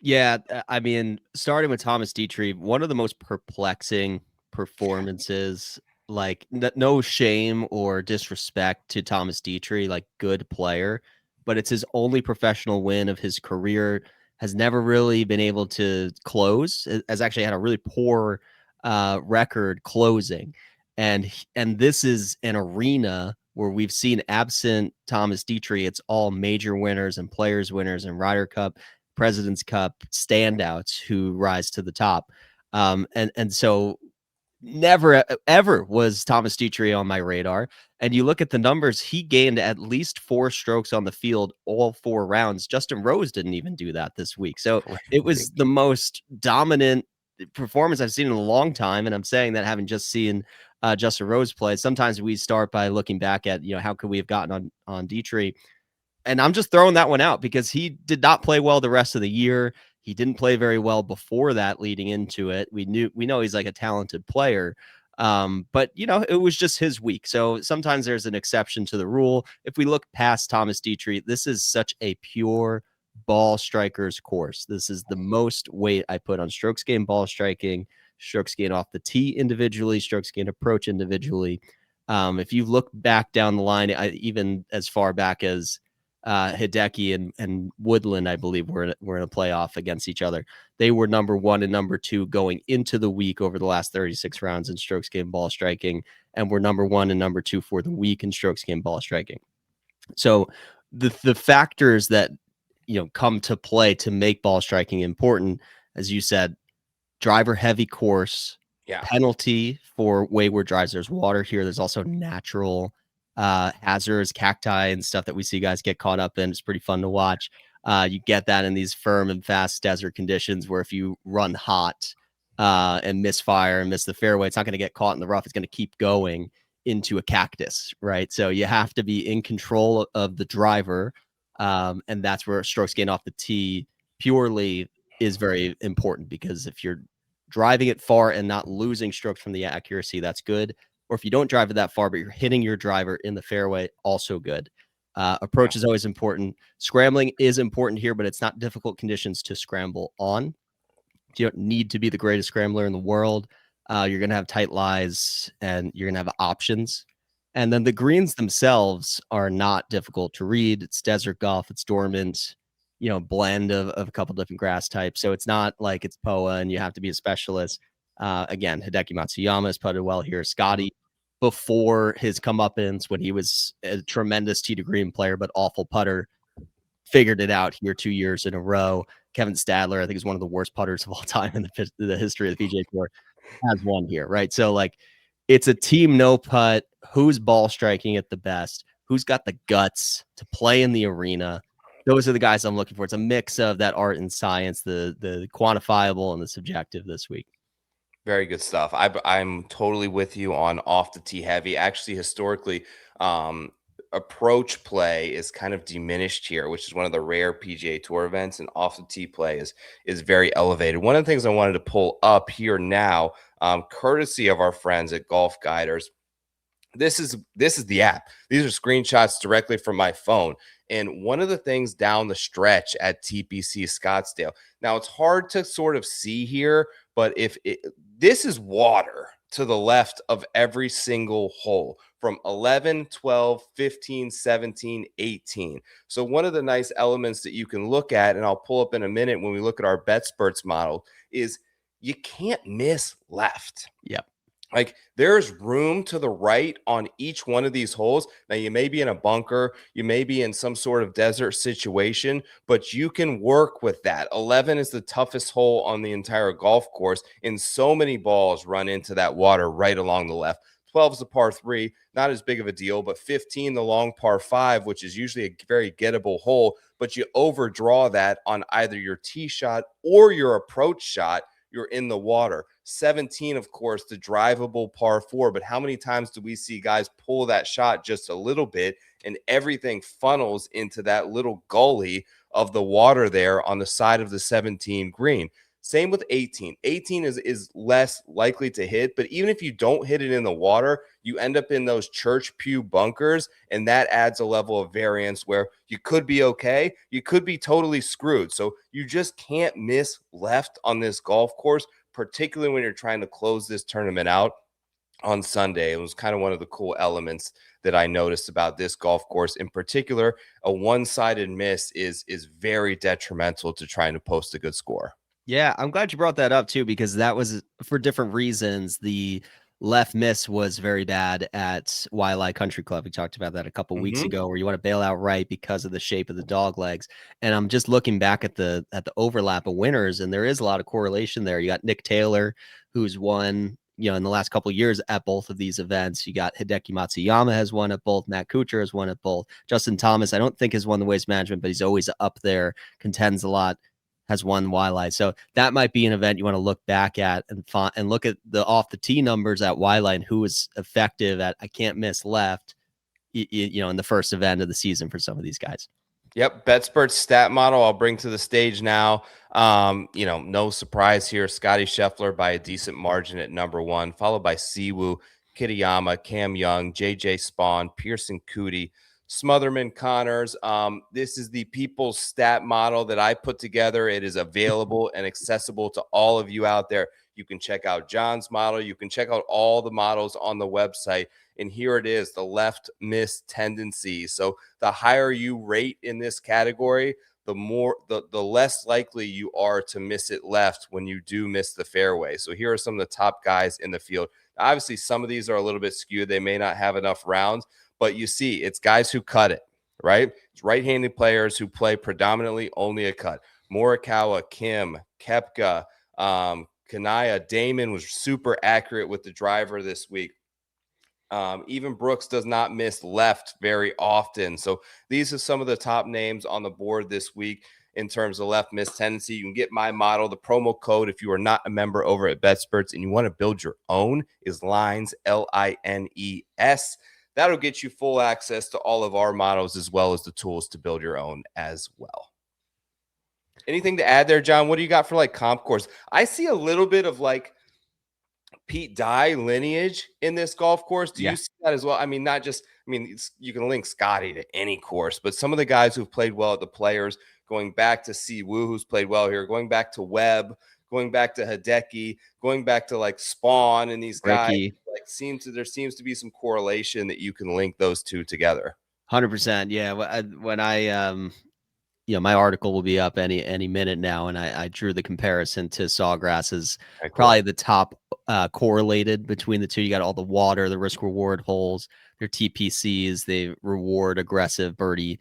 Yeah, I mean, starting with Thomas Dietrich, one of the most perplexing performances. Like, no shame or disrespect to Thomas Dietrich, like good player, but it's his only professional win of his career. Has never really been able to close. Has actually had a really poor record closing, and this is an arena where we've seen, absent Thomas Dietrich, it's all major winners and players winners and Ryder Cup, President's Cup standouts who rise to the top. And so never ever was Thomas Dietrich on my radar. And you look at the numbers, he gained at least 4 strokes on the field all 4 rounds. Justin Rose didn't even do that this week. So it was the most dominant performance I've seen in a long time. And I'm saying that having just seen Justin Rose play. Sometimes we start by looking back at, how could we have gotten on Dietrich? And I'm just throwing that one out because he did not play well the rest of the year. He didn't play very well before that leading into it. We know he's like a talented player. But it was just his week. So sometimes there's an exception to the rule. If we look past Thomas Dietrich, this is such a pure ball strikers course. This is the most weight I put on strokes gained ball striking, strokes gained off the tee individually, strokes gained approach individually. If you look back down the line, even as far back as Hideki and Woodland, I believe, were in a playoff against each other. They were number 1 and number 2 going into the week over the last 36 rounds in strokes gained ball striking, and were number 1 and number 2 for the week in strokes gained ball striking. So the factors that come to play to make ball striking important, as you said, driver heavy course, penalty for wayward drives. There's water here. There's also natural hazards, cacti and stuff that we see guys get caught up in. It's pretty fun to watch. You get that in these firm and fast desert conditions where if you run hot and misfire and miss the fairway, it's not going to get caught in the rough. It's going to keep going into a cactus, right? So you have to be in control of the driver. And that's where strokes gained off the tee purely is very important, because if you're driving it far and not losing strokes from the accuracy, that's good. Or if you don't drive it that far, but you're hitting your driver in the fairway, also good. Approach is always important. Scrambling is important here, but it's not difficult conditions to scramble on. You don't need to be the greatest scrambler in the world. You're going to have tight lies, and you're going to have options. And then the greens themselves are not difficult to read. It's desert golf. It's dormant, blend of a couple different grass types. So it's not like it's POA and you have to be a specialist. Again, Hideki Matsuyama has putted well here. Scotty, before his comeuppance, when he was a tremendous tee to green player but awful putter, figured it out here 2 years in a row. Kevin Stadler, I think, is one of the worst putters of all time in the history of the PGA Tour, has won here, right? So, like, it's a team no putt. Who's ball striking it the best? Who's got the guts to play in the arena? Those are the guys I'm looking for. It's a mix of that art and science, the quantifiable and the subjective this week. Very good stuff. I'm totally with you on off the tee heavy. Actually, historically, approach play is kind of diminished here, which is one of the rare PGA Tour events, and off the tee play is very elevated. One of the things I wanted to pull up here now, courtesy of our friends at Golf Guiders. This is the app. These are screenshots directly from my phone. And one of the things down the stretch at TPC Scottsdale. Now, it's hard to sort of see here, but this is water to the left of every single hole from 11, 12, 15, 17, 18. So one of the nice elements that you can look at, and I'll pull up in a minute when we look at our BetSperts model, is you can't miss left. Yep. Like, there's room to the right on each one of these holes. Now, you may be in a bunker, you may be in some sort of desert situation, but you can work with that. 11 is the toughest hole on the entire golf course, and so many balls run into that water right along the left. 12 is the par 3, not as big of a deal, but 15, the long par 5, which is usually a very gettable hole, but you overdraw that on either your tee shot or your approach shot, you're in the water. 17, of course, the drivable par 4. But how many times do we see guys pull that shot just a little bit and everything funnels into that little gully of the water there on the side of the 17 green? Same with 18. 18 is less likely to hit, but even if you don't hit it in the water, you end up in those church pew bunkers, and that adds a level of variance where you could be okay, you could be totally screwed. So you just can't miss left on this golf course, particularly when you're trying to close this tournament out on Sunday. It was kind of one of the cool elements that I noticed about this golf course. In particular, a one-sided miss is very detrimental to trying to post a good score. Yeah, I'm glad you brought that up too, because that was for different reasons. The left miss was very bad at Waialae Country Club. We talked about that a couple weeks ago, where you want to bail out right because of the shape of the dog legs. And I'm just looking back at the overlap of winners, and there is a lot of correlation there. You got Nick Taylor, who's won, in the last couple of years at both of these events. You got Hideki Matsuyama has won at both. Matt Kuchar has won at both. Justin Thomas, I don't think has won the Waste Management, but he's always up there, contends a lot, has won Waialae. So that might be an event you want to look back at and look at the off the tee numbers at Waialae and who was effective at I can't miss left, in the first event of the season for some of these guys. Yep, BetSperts stat model I'll bring to the stage now. No surprise here. Scotty Scheffler by a decent margin at number 1, followed by Siwoo, Kitayama, Cam Young, JJ Spawn, Pearson Coody, Smotherman, Connors. This is the people's stat model that I put together. It is available and accessible to all of you out there. You can check out John's model. You can check out all the models on the website. And here it is, the left miss tendency. So the higher you rate in this category, the less likely you are to miss it left when you do miss the fairway. So here are some of the top guys in the field. Obviously, some of these are a little bit skewed. They may not have enough rounds, but you see, it's guys who cut it, right? It's right-handed players who play predominantly only a cut. Morikawa, Kim, Koepka, Kanaya, Damon was super accurate with the driver this week. Even Brooks does not miss left very often. So these are some of the top names on the board this week in terms of left miss tendency. You can get my model. The promo code, if you are not a member over at BetSperts and you want to build your own, is LINES, LINES. That'll get you full access to all of our models as well as the tools to build your own as well. Anything to add there, John? What do you got for like comp course? I see a little bit of like Pete Dye lineage in this golf course. Do you see that as well? I mean, you can link Scotty to any course, but some of the guys who've played well at the Players, going back to Siwoo, who's played well here, going back to Webb, going back to Hideki, going back to like Spawn and these guys. Ricky. Like there seems to be some correlation that you can link those two together. 100%. Yeah. When I my article will be up any minute now, and I drew the comparison to Sawgrass as probably the top correlated between the two. You got all the water, the risk reward holes, their TPCs, they reward aggressive birdie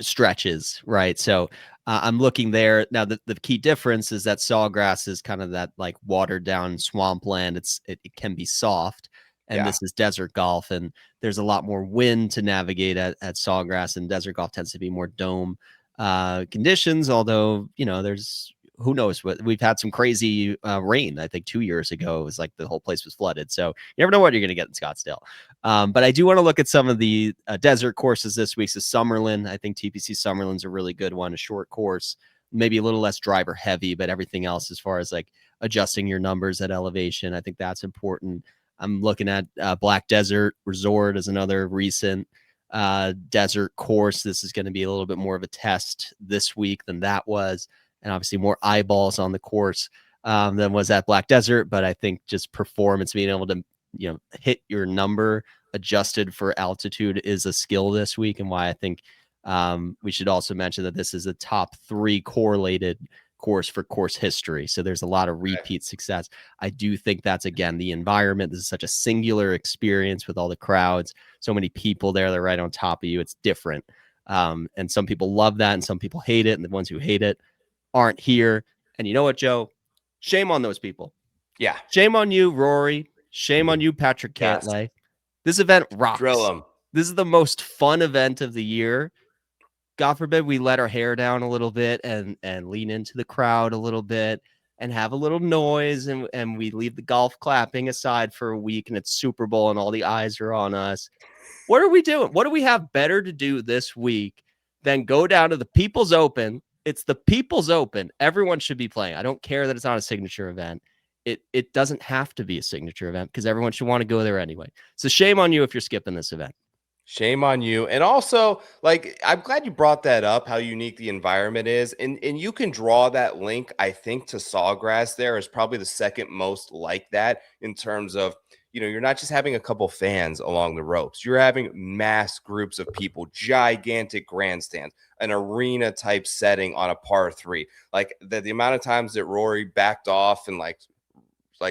stretches, right? So I'm looking there now. The key difference is that Sawgrass is kind of that like watered down swampland. It can be soft, and this is desert golf, and there's a lot more wind to navigate at Sawgrass, and desert golf tends to be more dome conditions. Although, there's who knows what we've had some crazy rain. I think 2 years ago it was like the whole place was flooded. So you never know what you're going to get in Scottsdale. But I do want to look at some of the desert courses this week. So Summerlin, I think TPC Summerlin's a really good one, a short course, maybe a little less driver heavy, but everything else as far as like adjusting your numbers at elevation, I think that's important. I'm looking at Black Desert Resort as another recent desert course. This is going to be a little bit more of a test this week than that was, and obviously more eyeballs on the course than was at Black Desert. But I think just performance, being able to hit your number adjusted for altitude is a skill this week, and why I think we should also mention that this is a top 3 correlated course for course history. So there's a lot of repeat success. I do think that's, again, the environment. This is such a singular experience with all the crowds, so many people there, they're right on top of you. It's different. And some people love that and some people hate it. And the ones who hate it aren't here. And you know what, Joe? Shame on those people. Yeah. Shame on you, Rory. Shame on you, Patrick Cantlay. This event rocks. Drill 'em. This is the most fun event of the year. God forbid we let our hair down a little bit and lean into the crowd a little bit and have a little noise, and we leave the golf clapping aside for a week, and it's Super Bowl and all the eyes are on us. What are we doing? What do we have better to do this week than go down to the People's Open? It's the People's Open. Everyone should be playing. I don't care that it's not a signature event. It doesn't have to be a signature event because everyone should want to go there anyway. So shame on you if you're skipping this event. Shame on you. And also, like, I'm glad you brought that up, how unique the environment is. And you can draw that link, I think, to Sawgrass there is probably the second most like that in terms of, you're not just having a couple fans along the ropes. You're having mass groups of people, gigantic grandstands, an arena type setting on a par 3. Like the amount of times that Rory backed off and like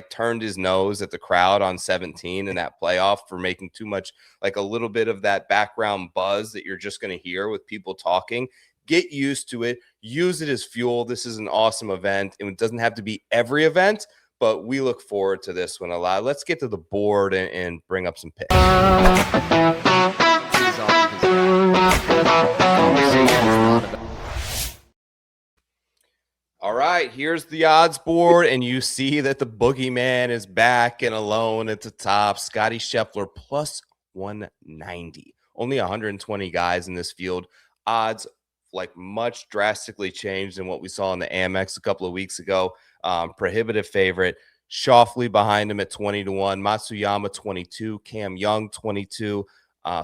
turned his nose at the crowd on 17 in that playoff for making too much, like a little bit of that background buzz that you're just going to hear with people talking. Get used to it. Use it as fuel. This is an awesome event, and it doesn't have to be every event, but we look forward to this one a lot. Let's get to the board and bring up some picks. All right, here's the odds board, and you see that the boogeyman is back and alone at the top. Scotty Scheffler plus 190. Only 120 guys in this field. Odds like much drastically changed than what we saw in the Amex a couple of weeks ago. Prohibitive favorite. Schauffele behind him at 20-1. Matsuyama 22. Cam Young 22.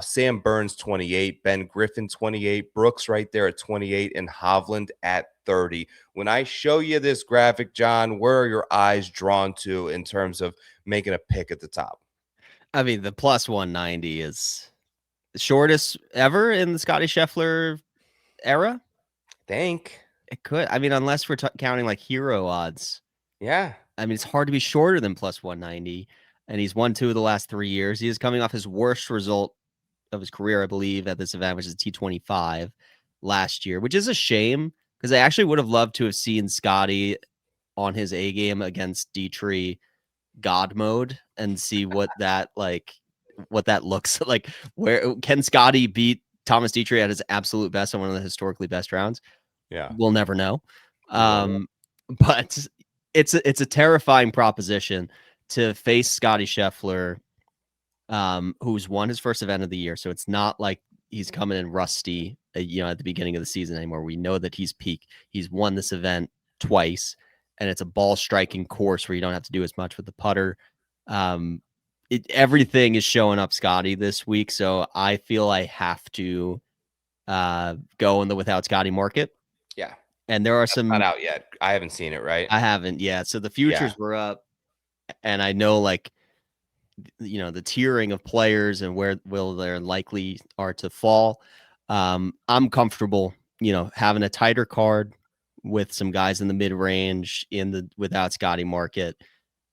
Sam Burns 28. Ben Griffin 28. Brooks right there at 28. And Hovland at 30. When I show you this graphic, John, where are your eyes drawn to in terms of making a pick at the top? I mean, the plus 190 is the shortest ever in the Scotty Scheffler era. I think it could. I mean, unless we're counting like hero odds. Yeah. I mean, it's hard to be shorter than plus 190. And he's won 2 of the last 3 years. He is coming off his worst result of his career, I believe, at this event, which is T25 last year, which is a shame because I actually would have loved to have seen Scotty on his A game against Dietrich God mode and see what that looks like. Where can Scotty beat Thomas Dietrich at his absolute best on one of the historically best rounds? Yeah, we'll never know. But it's a terrifying proposition to face Scotty Scheffler, who's won his first event of the year. So it's not like he's coming in rusty, at the beginning of the season anymore. We know that he's peak. He's won this event twice, and it's a ball striking course where you don't have to do as much with the putter. Everything is showing up Scotty this week. So I feel I have to go in the without Scotty market. Yeah. And there are That's some not out yet. I haven't seen it, right? I haven't, yeah. So the futures were up, and I know like the tiering of players and where will they're likely are to fall. I'm comfortable, having a tighter card with some guys in the mid range in the without Scotty market.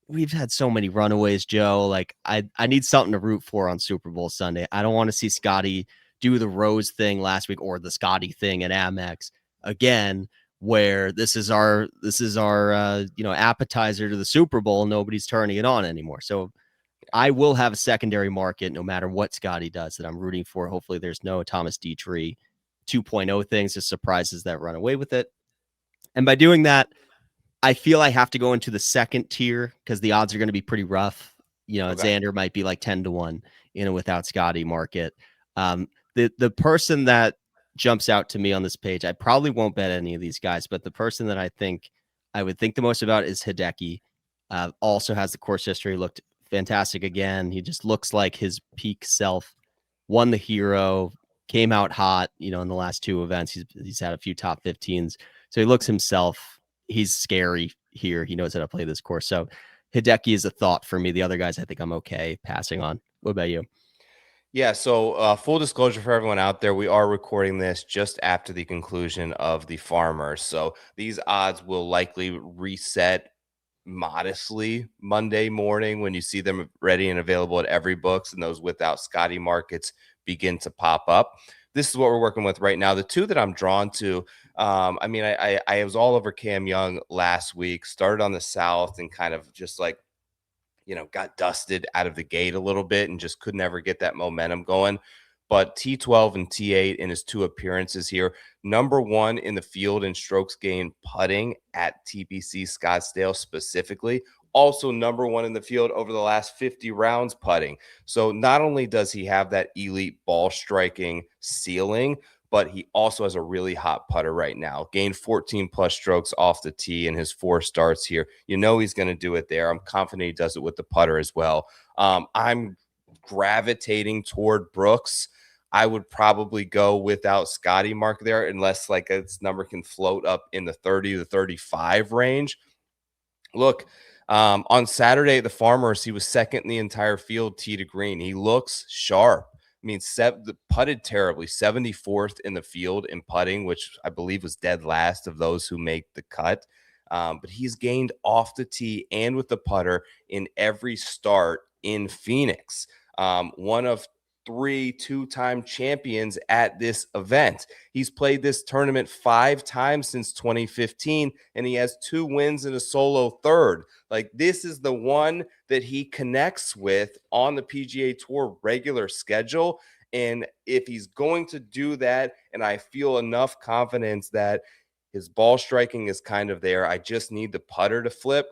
We've had so many runaways, Joe. Like I need something to root for on Super Bowl Sunday. I don't want to see Scotty do the Rose thing last week or the Scotty thing at Amex again, where this is our appetizer to the Super Bowl. Nobody's turning it on anymore. So I will have a secondary market no matter what Scotty does that I'm rooting for. Hopefully there's no Thomas Dietrich 2.0 things, just surprises that run away with it. And by doing that, I feel I have to go into the second tier because the odds are going to be pretty rough. Okay. Xander might be like 10-1 in a without Scotty market. The person that jumps out to me on this page, I probably won't bet any of these guys, but the person that I would think the most about is Hideki. Also has the course history, looked fantastic again. He just looks like his peak self. Won the Hero, came out hot, in the last two events. He's had a few top 15s. So he looks himself. He's scary here. He knows how to play this course. So Hideki is a thought for me. The other guys, I think I'm okay passing on. What about you? Yeah, so full disclosure for everyone out there, we are recording this just after the conclusion of the Farmers. So these odds will likely reset modestly Monday morning when you see them ready and available at every books, and those without Scotty markets begin to pop up. This is what we're working with right now. The two that I'm drawn to, I was all over Cam Young last week, started on the South and kind of just like, got dusted out of the gate a little bit and just could never get that momentum going. But T12 and T8 in his two appearances here, number one in the field in strokes gained putting at TPC Scottsdale specifically, also number one in the field over the last 50 rounds putting. So not only does he have that elite ball striking ceiling, but he also has a really hot putter right now. Gained 14 plus strokes off the tee in his 4 starts here. He's going to do it there. I'm confident he does it with the putter as well. I'm gravitating toward Brooks. I would probably go without Scotty mark there unless like its number can float up in the 30 to 35 range. Look, on Saturday at the Farmers, he was second in the entire field tee to green. He looks sharp. I mean, putted terribly, 74th in the field in putting, which I believe was dead last of those who make the cut. But he's gained off the tee and with the putter in every start in Phoenix. One of 3 two-time champions at this event. He's played this tournament 5 times since 2015, and he has 2 wins and a solo third. Like, this is the one that he connects with on the PGA Tour regular schedule. And if he's going to do that, and I feel enough confidence that his ball striking is kind of there, I just need the putter to flip,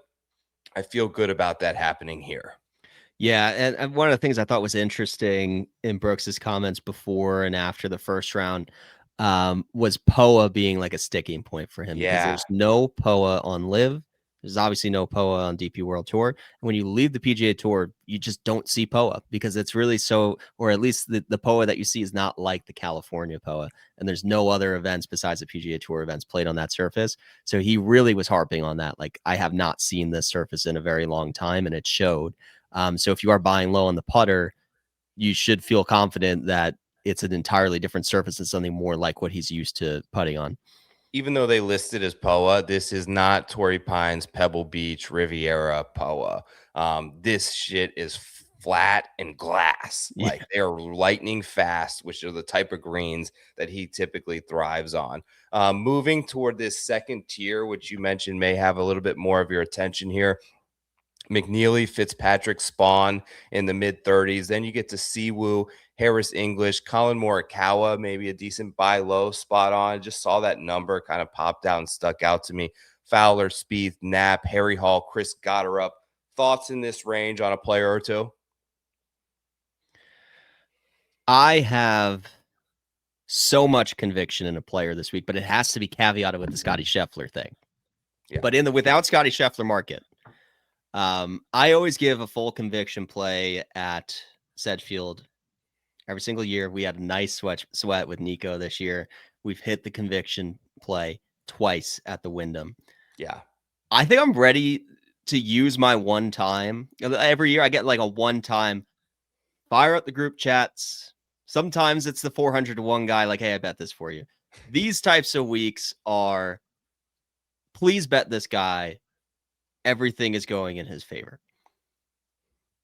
I feel good about that happening here. Yeah, and one of the things I thought was interesting in Brooks's comments before and after the first round was POA being like a sticking point for him because there's no POA on Live. There's obviously no POA on DP World Tour. And when you leave the PGA Tour, you just don't see POA because it's really or at least the POA that you see is not like the California POA. And there's no other events besides the PGA Tour events played on that surface. So he really was harping on that. Like, I have not seen this surface in a very long time, and it showed. So if you are buying low on the putter, you should feel confident that it's an entirely different surface and something more like what he's used to putting on. Even though they listed as POA, this is not Torrey Pines, Pebble Beach, Riviera POA. This shit is flat and glass. Like, they're lightning fast, which are the type of greens that he typically thrives on. Moving toward this second tier, which you mentioned may have a little bit more of your attention here. McNeely, Fitzpatrick, Spawn in the mid-30s. Then you get to Siwoo, Harris English, Colin Morikawa, maybe a decent buy low spot on. Just saw that number kind of popped out and stuck out to me. Fowler, Spieth, Knapp, Harry Hall, Chris Gotterup. Thoughts in this range on a player or two? I have so much conviction in a player this week, but it has to be caveated with the Scotty Scheffler thing. Yeah. But in the without Scotty Scheffler market, I always give a full conviction play at Sedgefield every single year. We had a nice sweat with Nico this year. We've hit the conviction play twice at the Wyndham. Yeah. I think I'm ready to use my one time. Every year I get like a one time fire up the group chats. Sometimes it's the 400 to 1 guy like, hey, I bet this for you. These types of weeks are, please bet this guy. Everything is going in his favor.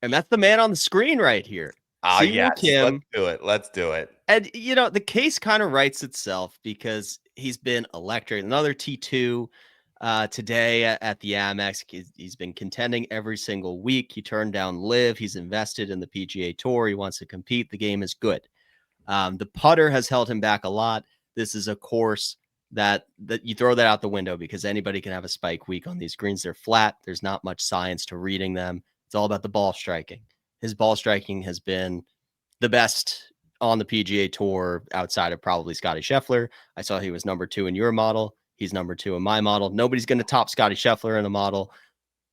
And that's the man on the screen right here. Oh, Siwoo yes. Kim. Let's do it. Let's do it. And, you know, the case kind of writes itself because he's been electric. Another T2 today at the Amex. He's been contending every single week. He turned down Live. He's invested in the PGA Tour. He wants to compete. The game is good. The putter has held him back a lot. This is a course that you throw that out the window because anybody can have a spike week on these greens. They're flat. There's not much science to reading them. It's all about the ball striking. His ball striking has been the best on the PGA Tour outside of probably Scotty Scheffler. I saw he was number 2 in your model. He's number 2 in my model. Nobody's going to top Scotty Scheffler in a model,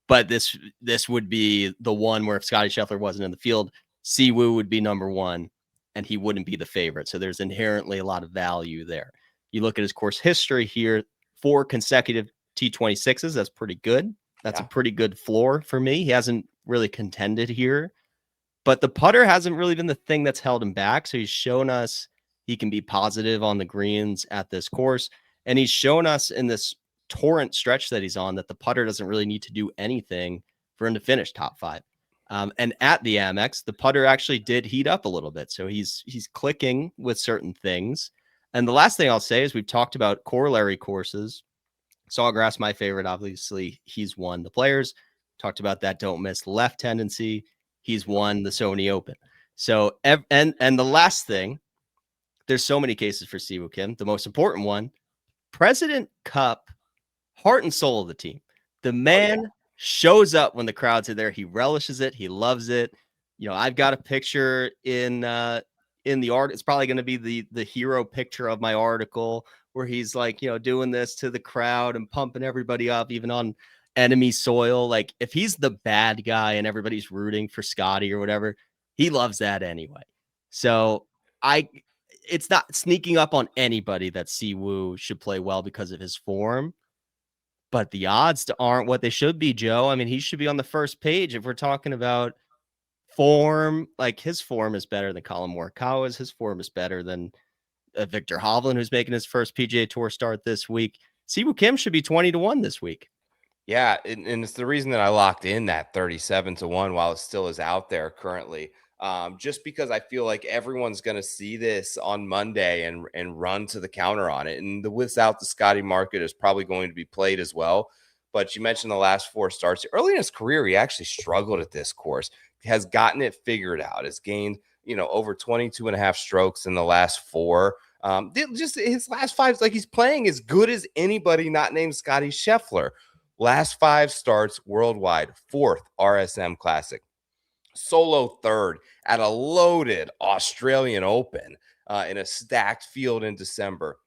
but this would be the one where if Scotty Scheffler wasn't in the field, Siwoo would be number 1 and he wouldn't be the favorite. So there's inherently a lot of value there. You look at his course history here, 4 consecutive T26s. That's pretty good. That's a pretty good floor for me. He hasn't really contended here, but the putter hasn't really been the thing that's held him back. So he's shown us he can be positive on the greens at this course. And he's shown us in this torrent stretch that he's on that the putter doesn't really need to do anything for him to finish top 5. And at the Amex, the putter actually did heat up a little bit. So he's clicking with certain things. And the last thing I'll say is we've talked about corollary courses. Sawgrass, my favorite, obviously, he's won the Players. Talked about that don't miss left tendency. He's won the Sony Open. So, and the last thing, there's so many cases for Siwoo Kim. The most important one, President Cup, heart and soul of the team. The man shows up when the crowds are there. He relishes it. He loves it. You know, I've got a picture in the art. It's probably going to be the hero picture of my article where he's like, you know, doing this to the crowd and pumping everybody up, even on enemy soil. Like if he's the bad guy and everybody's rooting for Scotty or whatever, he loves that anyway. So it's not sneaking up on anybody that Siwoo should play well because of his form, but the odds aren't what they should be, Joe. I mean, he should be on the first page if we're talking about form. Like his form is better than Colin Morikawa's. His form is better than Victor Hovland, who's making his first PGA Tour start this week. Siwoo Kim should be 20 to 1 this week. Yeah, and it's the reason that I locked in that 37 to 1 while it still is out there currently. Just because I feel like everyone's going to see this on Monday and run to the counter on it. And the without the Scotty market is probably going to be played as well. But you mentioned the last 4 starts. Early in his career, he actually struggled at this course, has gotten it figured out, has gained, over 22 and a half strokes in the last 4. Just his last 5, like he's playing as good as anybody not named Scotty Scheffler. Last 5 starts worldwide, 4th RSM Classic, solo 3rd at a loaded Australian Open in a stacked field in December,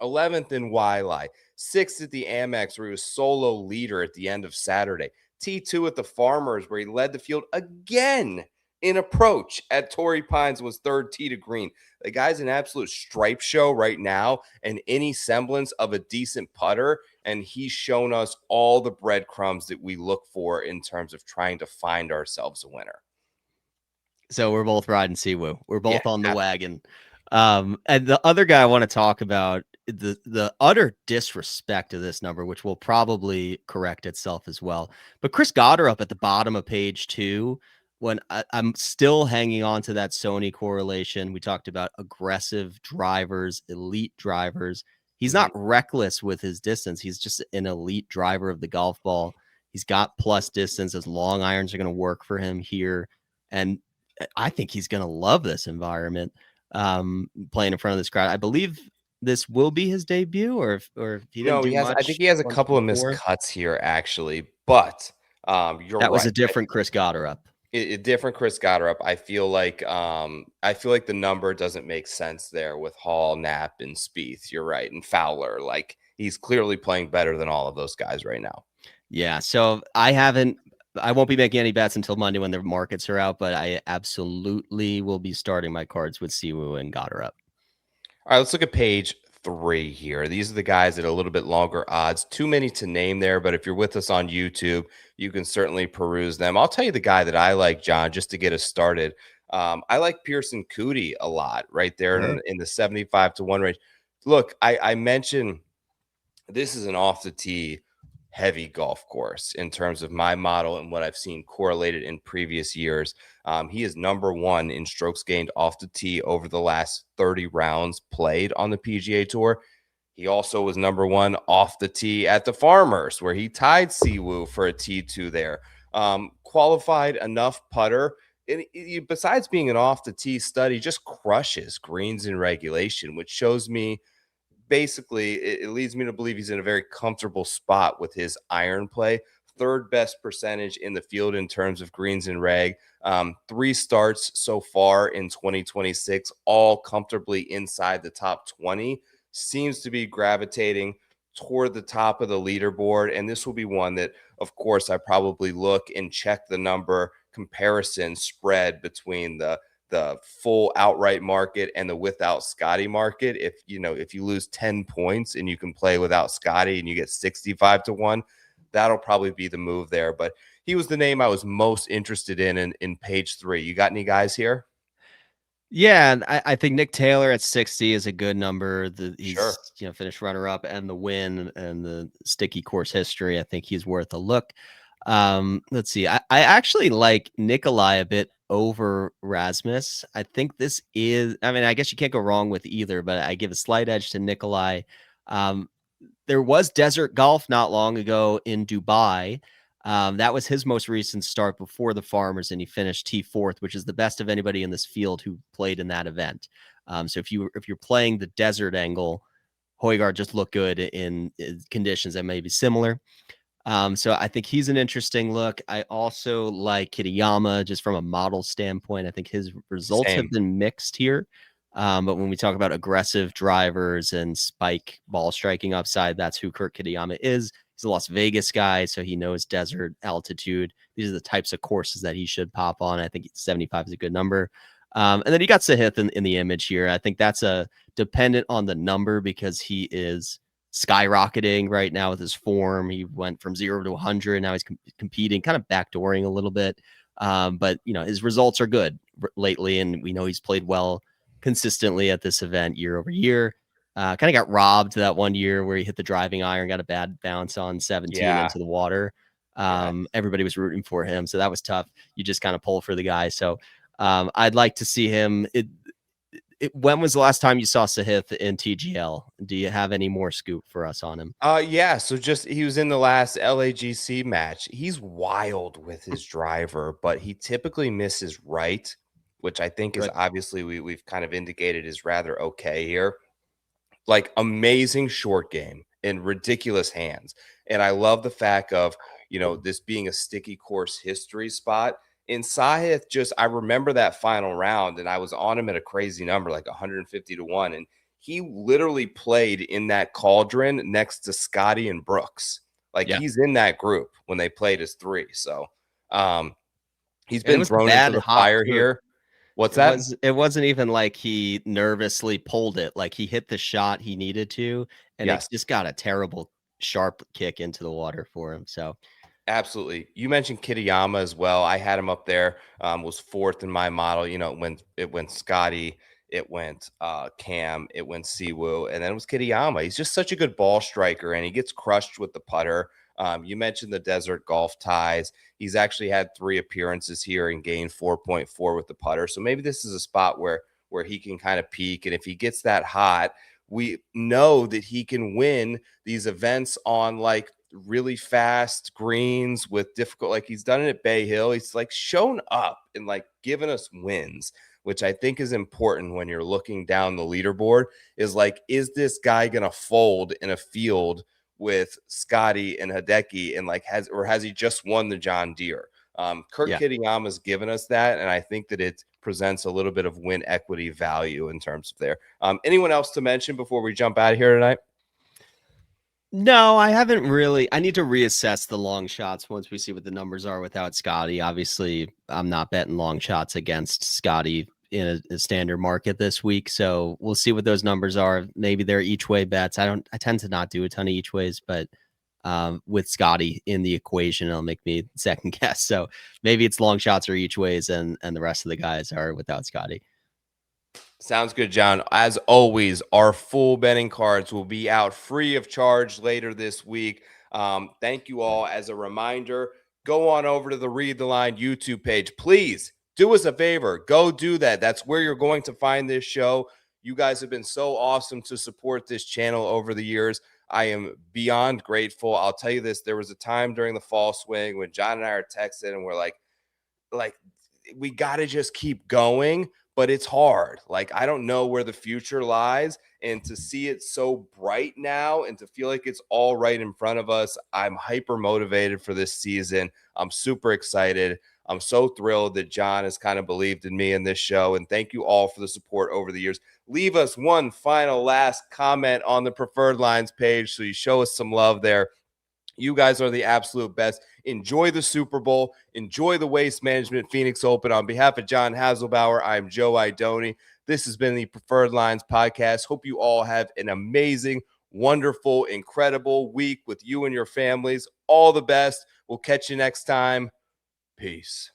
11th in Waialae, 6th at the Amex where he was solo leader at the end of Saturday, T2 at the Farmers where he led the field again in approach at Torrey Pines, was 3rd tee to green. The guy's an absolute stripe show right now and any semblance of a decent putter, and he's shown us all the breadcrumbs that we look for in terms of trying to find ourselves a winner. So we're both riding Siwoo. We're both on the wagon. And the other guy I want to talk about, the utter disrespect of this number, which will probably correct itself as well. But Chris Gotterup at the bottom of page 2, when I'm still hanging on to that Sony correlation. We talked about aggressive drivers, elite drivers. He's not reckless with his distance. He's just an elite driver of the golf ball. He's got plus distance. His long irons are going to work for him here. And I think he's going to love this environment, playing in front of this crowd. I believe this will be his debut, or if he didn't do much. I think he has a couple of missed cuts here, actually. But you're right. That was a different Chris Gotterup. A different Chris Gotterup. I feel like the number doesn't make sense there with Hall, Knapp, and Spieth. You're right, and Fowler. Like he's clearly playing better than all of those guys right now. Yeah. So I won't be making any bets until Monday when the markets are out, but I absolutely will be starting my cards with Siwoo and Gotterup. All right, let's look at page 3 here. These are the guys at a little bit longer odds. Too many to name there, but if you're with us on YouTube, you can certainly peruse them. I'll tell you the guy that I like, John, just to get us started. I like Pearson Cootie a lot right there in the 75 to 1 range. Look, I mentioned this is an off the tee heavy golf course in terms of my model and what I've seen correlated in previous years. He is number 1 in strokes gained off the tee over the last 30 rounds played on the PGA Tour. He also was number 1 off the tee at the Farmers, where he tied Siwoo for a T2 there. Qualified enough putter. And besides being an off the tee stud, he just crushes greens in regulation, which shows me basically it leads me to believe he's in a very comfortable spot with his iron play. 3rd best percentage in the field in terms of greens and reg. 3 starts so far in 2026, all comfortably inside the top 20. Seems to be gravitating toward the top of the leaderboard. And this will be one that, of course, I probably look and check the number comparison spread between the full outright market and the without Scotty market. If you lose 10 points and you can play without Scotty and you get 65 to 1, that'll probably be the move there. But he was the name I was most interested in page 3. You got any guys here? Yeah, and I think Nick Taylor at 60 is a good number. He's Sure. finished runner up, and the win and the sticky course history. I think he's worth a look. Let's see. I actually like Nikolai a bit over Rasmus. I think this is, I mean, I guess you can't go wrong with either, but I give a slight edge to Nikolai. There was desert golf not long ago in Dubai. That was his most recent start before the Farmers, and he finished T4th, which is the best of anybody in this field who played in that event. So if you're playing the desert angle, Højgaard just looked good in conditions that may be similar. So I think he's an interesting look. I also like Kitayama just from a model standpoint. I think his results have been mixed here. But when we talk about aggressive drivers and spike ball striking upside, that's who Kurt Kitayama is. He's a Las Vegas guy, so he knows desert altitude. These are the types of courses that he should pop on. I think 75 is a good number. And then you got Sahith in the image here. I think that's a dependent on the number because he is skyrocketing right now with his form. He went from 0 to 100. Now he's competing, kind of backdooring a little bit. But his results are good lately, and we know he's played well consistently at this event year over year. Kind of got robbed that one year where he hit the driving iron, got a bad bounce on 17 into the water. Everybody was rooting for him, so that was tough. You just kind of pull for the guy. So I'd like to see him. When was the last time you saw Sahith in TGL? Do you have any more scoop for us on him? Yeah. So he was in the last LAGC match. He's wild with his driver, but he typically misses right, which I think is obviously we've kind of indicated is rather okay here. Like amazing short game and ridiculous hands. And I love the fact of, this being a sticky course history spot. In Sahith, I remember that final round and I was on him at a crazy number, like 150 to 1. And he literally played in that cauldron next to Scotty and Brooks. He's in that group when they played as 3. So he's been thrown into the fire here. What's that? It wasn't even like he nervously pulled it. Like he hit the shot he needed to, and it's just got a terrible sharp kick into the water for him. So absolutely. You mentioned Kitayama as well. I had him up there, was 4th in my model. When it went Scotty, it went Cam, it went Siwoo, and then it was Kitayama. He's just such a good ball striker, and he gets crushed with the putter. You mentioned the desert golf ties. He's actually had 3 appearances here and gained 4.4 with the putter. So maybe this is a spot where he can kind of peak. And if he gets that hot, we know that he can win these events on really fast greens with difficult, he's done it at Bay Hill. He's shown up and given us wins, which I think is important when you're looking down the leaderboard is this guy going to fold in a field with Scotty and Hideki and has he just won the John Deere? Kurt Kitayama's given us that, and I think that it presents a little bit of win equity value in terms of there. Anyone else to mention before we jump out of here tonight? No, I haven't really. I need to reassess the long shots once we see what the numbers are without Scotty. Obviously, I'm not betting long shots against Scotty in a standard market this week. So we'll see what those numbers are. Maybe they're each way bets. I tend to not do a ton of each ways, but with Scotty in the equation, it'll make me second guess. So maybe it's long shots or each ways, and the rest of the guys are without Scotty. Sounds good, John. As always, our full betting cards will be out free of charge later this week. Thank you all. As a reminder, go on over to the Read the Line YouTube page. Please do us a favor. Go do that. That's where you're going to find this show. You guys have been so awesome to support this channel over the years. I am beyond grateful. I'll tell you this. There was a time during the fall swing when John and I are texting and we're like, we got to just keep going, but it's hard. Like, I don't know where the future lies, and to see it so bright now and to feel like it's all right in front of us, I'm hyper motivated for this season. I'm super excited. I'm so thrilled that John has kind of believed in me in this show, and thank you all for the support over the years. Leave us one final last comment on the Preferred Lines page so you show us some love there. You guys are the absolute best. Enjoy the Super Bowl. Enjoy the Waste Management Phoenix Open. On behalf of John Hasselbauer, I'm Joe Idoni. This has been the Preferred Lines podcast. Hope you all have an amazing, wonderful, incredible week with you and your families. All the best. We'll catch you next time. Peace.